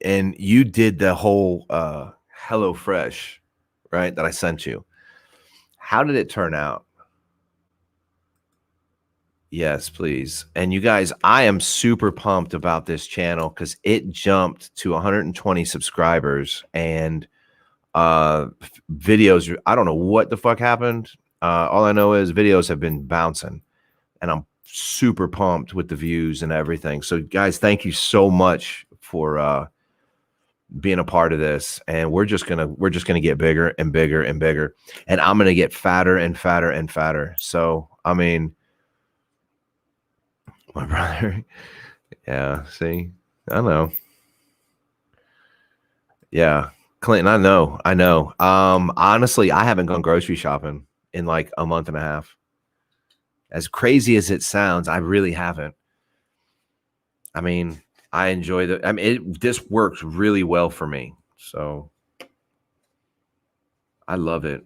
and you did the whole HelloFresh, right? That I sent you. How did it turn out? Yes, please. And you guys, I am super pumped about this channel because it jumped to 120 subscribers and videos. I don't know what the fuck happened. All I know is videos have been bouncing, and I'm super pumped with the views and everything. So guys, thank you so much for being a part of this. And we're just gonna get bigger and bigger and bigger. And I'm gonna get fatter and fatter and fatter. So I mean, my brother. Yeah, see, I know. Yeah, Clinton, I know. Honestly, I haven't gone grocery shopping in like a month and a half. As crazy as it sounds, I really haven't. I mean, I enjoy this works really well for me. So I love it.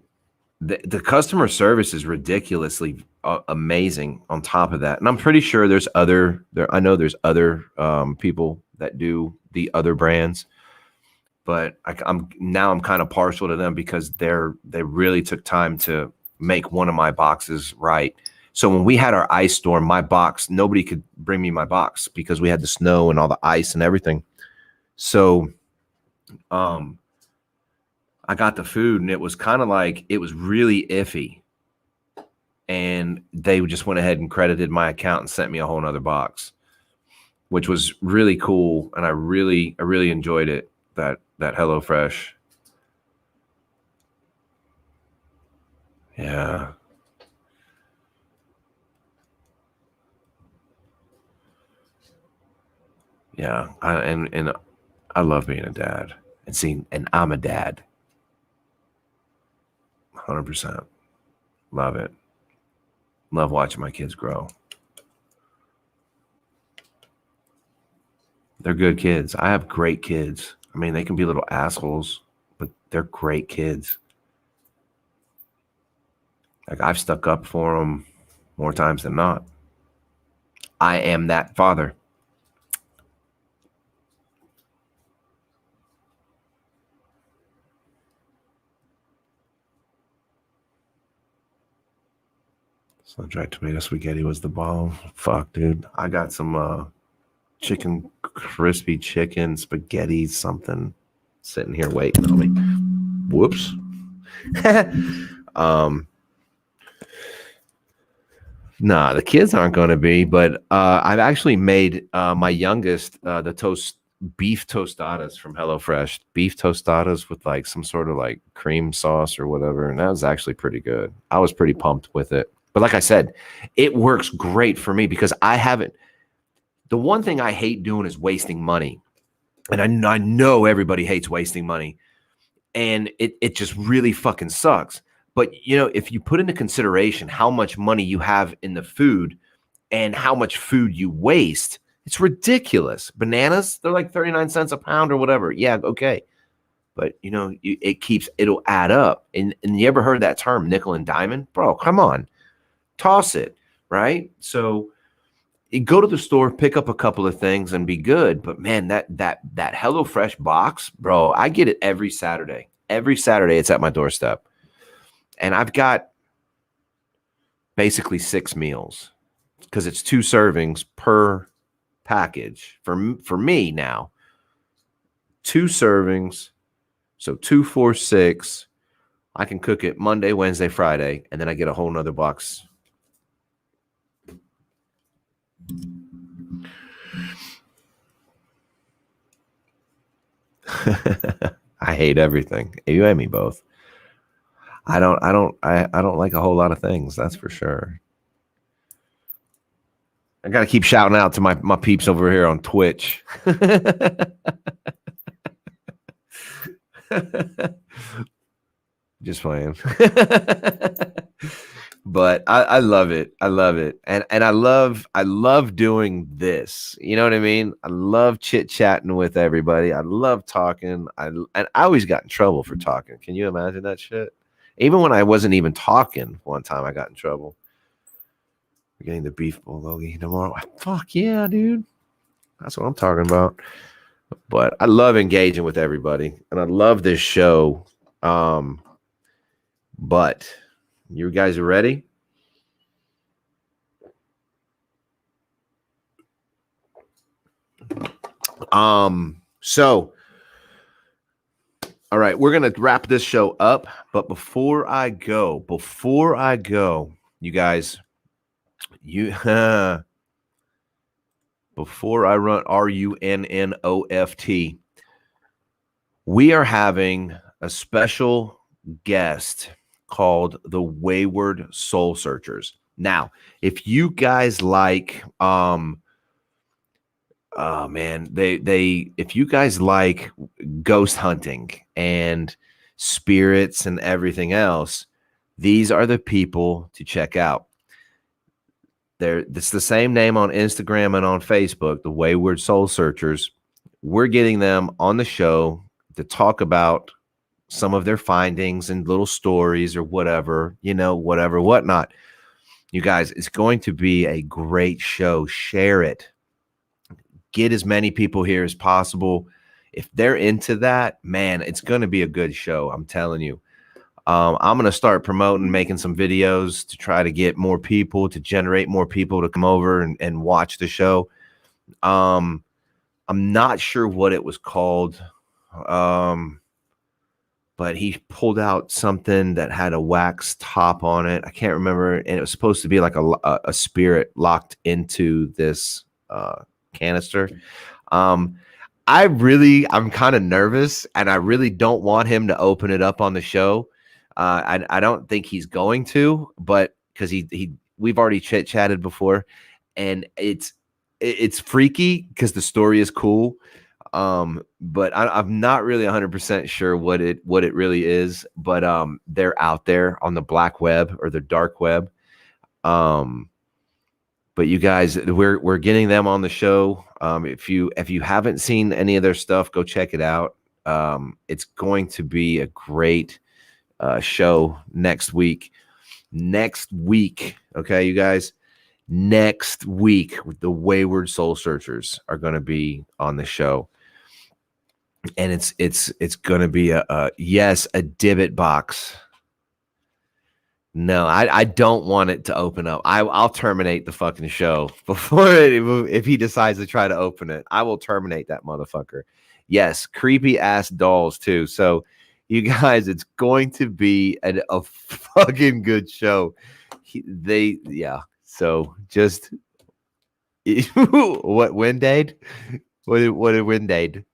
The customer service is ridiculously amazing on top of that. And I'm pretty sure there's other I know there's other people that do the other brands, but I'm kind of partial to them because they really took time to make one of my boxes right. So when we had our ice storm, my box, nobody could bring me my box because we had the snow and all the ice and everything. So I got the food and it was kind of like, it was really iffy. And they just went ahead and credited my account and sent me a whole nother box, which was really cool. And I really enjoyed it, that HelloFresh. Yeah. Yeah. And I love being a dad and I'm a dad. 100%. Love it. Love watching my kids grow. They're good kids. I have great kids. I mean, they can be little assholes, but they're great kids. Like, I've stuck up for them more times than not. I am that father. So dried tomato spaghetti was the bomb. Fuck, dude. I got some chicken, crispy chicken, spaghetti, something sitting here waiting on me. Whoops. Nah, the kids aren't going to be, but I've actually made my youngest the beef tostadas from HelloFresh. Beef tostadas with like some sort of like cream sauce or whatever, and that was actually pretty good. I was pretty pumped with it. But like I said, it works great for me because I haven't. The one thing I hate doing is wasting money, and I know everybody hates wasting money, and it just really fucking sucks. But you know, if you put into consideration how much money you have in the food and how much food you waste, it's ridiculous. Bananas, they're like 39 cents a pound or whatever. Yeah, okay. But you know, it'll add up. And you ever heard that term, nickel and diamond? Bro, come on. Toss it, right? So you go to the store, pick up a couple of things and be good. But man, that HelloFresh box, bro, I get it every Saturday. Every Saturday it's at my doorstep. And I've got basically 6 meals because it's 2 servings per package for me now. 2 servings, so 2, 4, 6. I can cook it Monday, Wednesday, Friday, and then I get a whole nother box. I hate everything. You and me both. I don't like a whole lot of things, that's for sure. I got to keep shouting out to my peeps over here on Twitch. Just playing. But I love it. I love it. And I love doing this. You know what I mean? I love chit-chatting with everybody. I love talking. And I always got in trouble for talking. Can you imagine that shit? Even when I wasn't even talking, one time I got in trouble. We're getting the beef bulgogi tomorrow. Fuck yeah, dude. That's what I'm talking about. But I love engaging with everybody, and I love this show. But you guys are ready? So all right, we're gonna wrap this show up. But before I go, you guys, before I run RUNNOFT, we are having a special guest called the Wayward Soul Searchers. Now, if you guys like, if you guys like ghost hunting and spirits and everything else, these are the people to check out. It's the same name on Instagram and on Facebook, the Wayward Soul Searchers. We're getting them on the show to talk about some of their findings and little stories or whatever, whatnot. You guys, it's going to be a great show. Share it. Get as many people here as possible. If they're into that, man, it's going to be a good show. I'm telling you. I'm going to start promoting, making some videos to try to get more people, to generate more people to come over and watch the show. I'm not sure what it was called. But he pulled out something that had a wax top on it. I can't remember. And it was supposed to be like a spirit locked into this canister. I'm kind of nervous, and I really don't want him to open it up on the show. I don't think he's going to, but because we've already chatted before, and it's freaky because the story is cool. But I'm not really 100% sure what it really is, but they're out there on the black web or the dark web. But you guys, we're getting them on the show. If you haven't seen any of their stuff, go check it out. It's going to be a great show next week. Okay, you guys. Next week, the Wayward Soul Searchers are going to be on the show. And it's going to be a Dybbuk box. No, I don't want it to open up. I'll terminate the fucking show before if he decides to try to open it. I will terminate that motherfucker. Yes, creepy ass dolls too. So you guys, it's going to be a fucking good show. So just what Windade? What did Windade?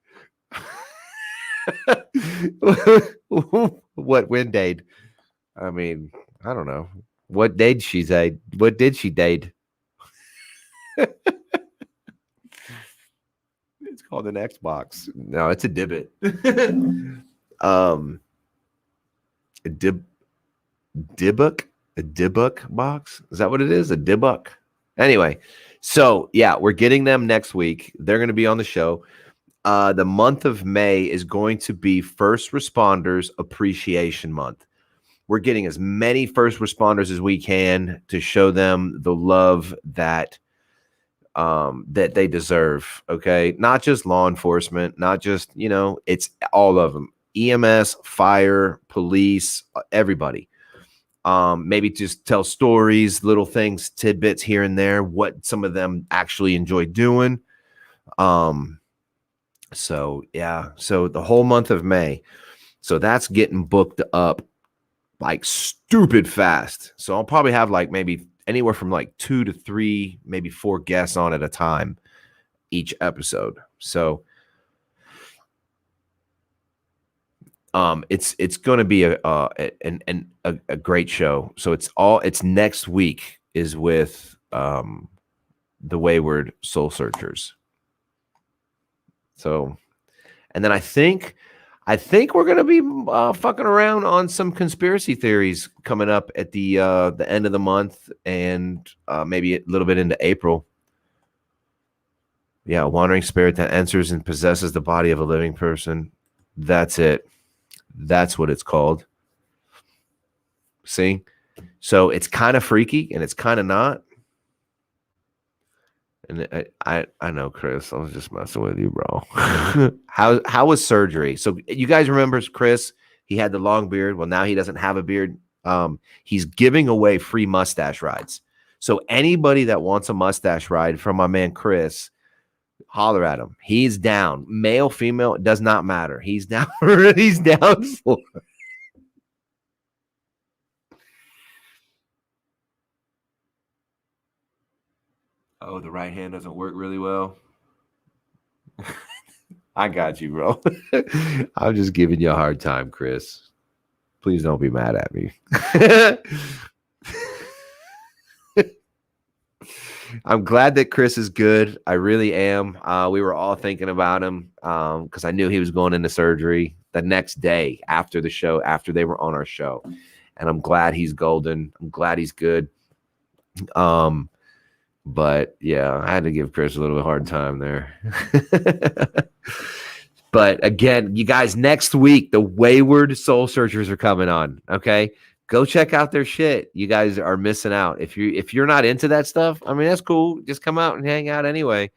What Windade? I mean, I don't know. What did she say? What did she date? It's called an Xbox. No, it's a Dybbuk. A Dybbuk box. Is that what it is? A Dybbuk. Anyway, so yeah, we're getting them next week. They're going to be on the show. The month of May is going to be First Responders Appreciation Month. We're getting as many first responders as we can to show them the love that they deserve. Okay, not just law enforcement, not just it's all of them: EMS, fire, police, everybody. Maybe just tell stories, little things, tidbits here and there, what some of them actually enjoy doing. So yeah, so the whole month of May. So that's getting booked up like stupid fast. So I'll probably have like maybe anywhere from like 2 to 3, maybe 4 guests on at a time each episode. So it's going to be a great show. So it's next week is with the Wayward Soul Searchers. So, and then I think I think we're gonna be fucking around on some conspiracy theories coming up at the end of the month and maybe a little bit into April. Yeah, a wandering spirit that enters and possesses the body of a living person. That's it. That's what it's called. See? So it's kind of freaky and it's kind of not. And I know, Chris. I was just messing with you, bro. How was surgery? So you guys remember Chris? He had the long beard. Well, now he doesn't have a beard. He's giving away free mustache rides. So anybody that wants a mustache ride from my man Chris, holler at him. He's down. Male, female, it does not matter. He's down. He's down for. Oh, the right hand doesn't work really well. I got you, bro. I'm just giving you a hard time, Chris. Please don't be mad at me. I'm glad that Chris is good. I really am. We were all thinking about him because I knew he was going into surgery the next day after the show, after they were on our show. And I'm glad he's golden. I'm glad he's good. But yeah, I had to give Chris a little bit hard time there. But again, you guys, next week, the Wayward Soul Searchers are coming on. Okay. Go check out their shit. You guys are missing out. If you're not into that stuff, I mean, that's cool. Just come out and hang out anyway.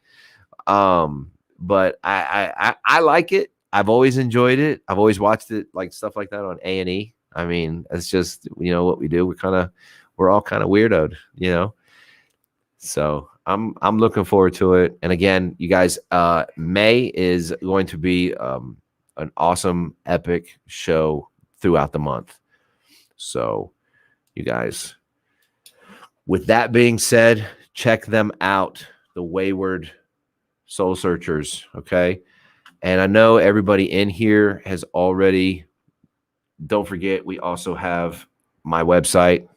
But I like it. I've always enjoyed it. I've always watched it, like stuff like that on A&E. I mean, it's just, what we do. We're all kind of weirdoed, So I'm looking forward to it. And again, you guys, May is going to be an awesome, epic show throughout the month. So you guys, with that being said, check them out, the Wayward Soul Searchers. Okay. And I know everybody in here has already, don't forget, we also have my website.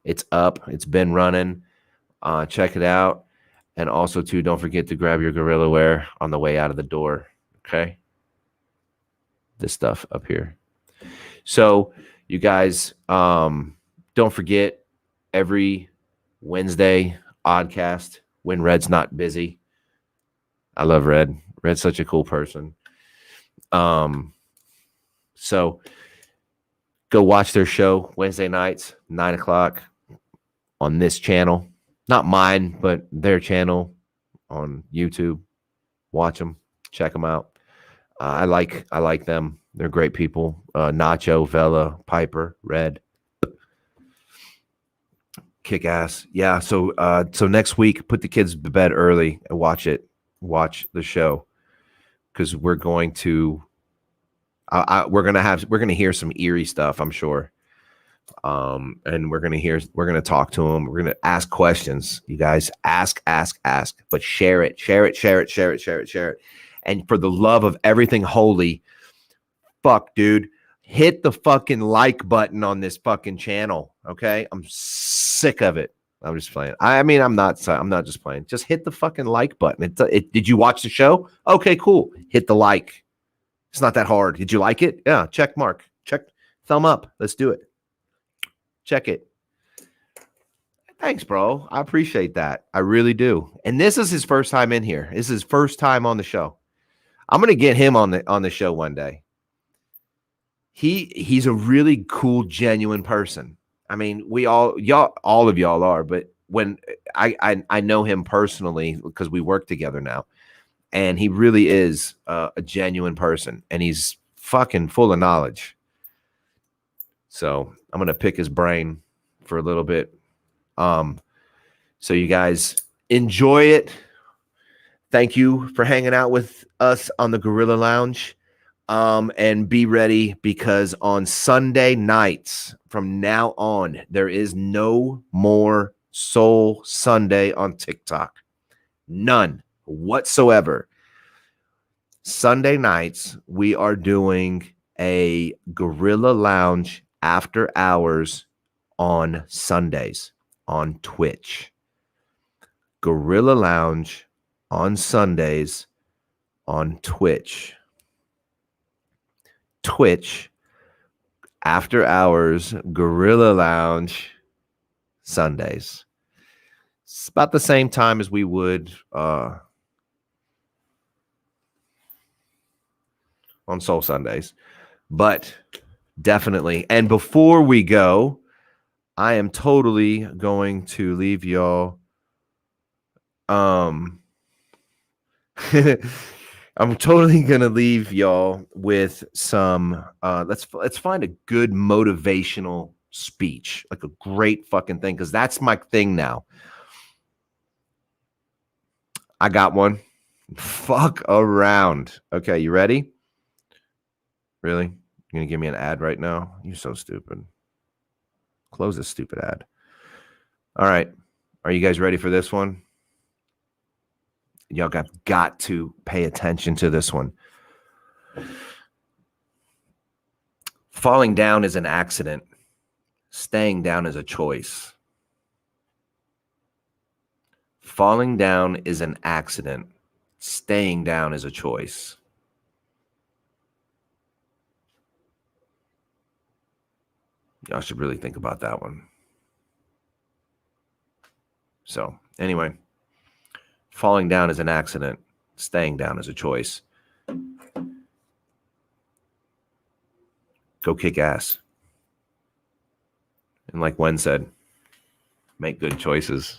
It's up. It's been running. Check it out. And also, too, don't forget to grab your Gorilla Wear on the way out of the door. Okay. This stuff up here. So you guys, don't forget every Wednesday Oddcast when Red's not busy. I love Red. Red's such a cool person. So go watch their show Wednesday nights, 9:00 on this channel. Not mine, but their channel on YouTube. Watch them. Check them out. I like them. They're great people. Nacho, Vela, Piper, Red. Kick ass. Yeah. So next week, put the kids to bed early and watch it. Watch the show. Because we're going to hear some eerie stuff, I'm sure. And we're gonna talk to them. We're gonna ask questions. You guys ask, but share it. And for the love of everything holy, fuck, dude, hit the fucking like button on this fucking channel. Okay, I'm sick of it. I'm just playing. I mean, I'm not just playing. Just hit the fucking like button. Did you watch the show? Okay, cool. Hit the like. It's not that hard. Did you like it? Yeah. Check mark. Check. Thumb up. Let's do it. Check it. Thanks, bro. I appreciate that. I really do. And this is his first time in here. This is his first time on the show. I'm gonna get him on the show one day. He's a really cool, genuine person. I mean, all of y'all are, but when I know him personally because we work together now, and he really is a genuine person, and he's fucking full of knowledge. So I'm gonna pick his brain for a little bit. So you guys enjoy it. Thank you for hanging out with us on the Gorilla Lounge. And be ready because on Sunday nights from now on, there is no more Soul Sunday on TikTok. None whatsoever. Sunday nights, we are doing a Gorilla Lounge after hours on Sundays on Twitch. Gorilla Lounge on Sundays on Twitch. Twitch after hours Gorilla Lounge Sundays. It's about the same time as we would on Soul Sundays, but definitely. And before we go, I am totally going to leave y'all. I'm totally gonna leave y'all with some. Let's find a good motivational speech, like a great fucking thing, because that's my thing now. I got one. Fuck around. Okay, you ready? Really? You're gonna give me an ad right now? You're so stupid. Close this stupid ad. All right. Are you guys ready for this one? Y'all got to pay attention to this one. Falling down is an accident. Staying down is a choice. Falling down is an accident. Staying down is a choice. Y'all should really think about that one. So, anyway, falling down is an accident. Staying down is a choice. Go kick ass. And like Wen said, make good choices.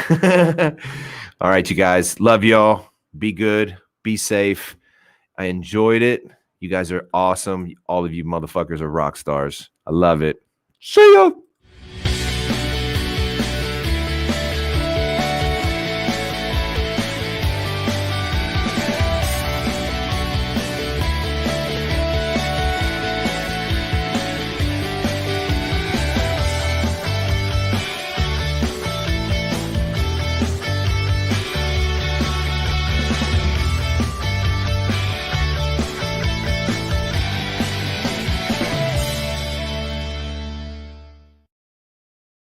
All right, you guys. Love y'all. Be good. Be safe. I enjoyed it. You guys are awesome. All of you motherfuckers are rock stars. I love it. See ya.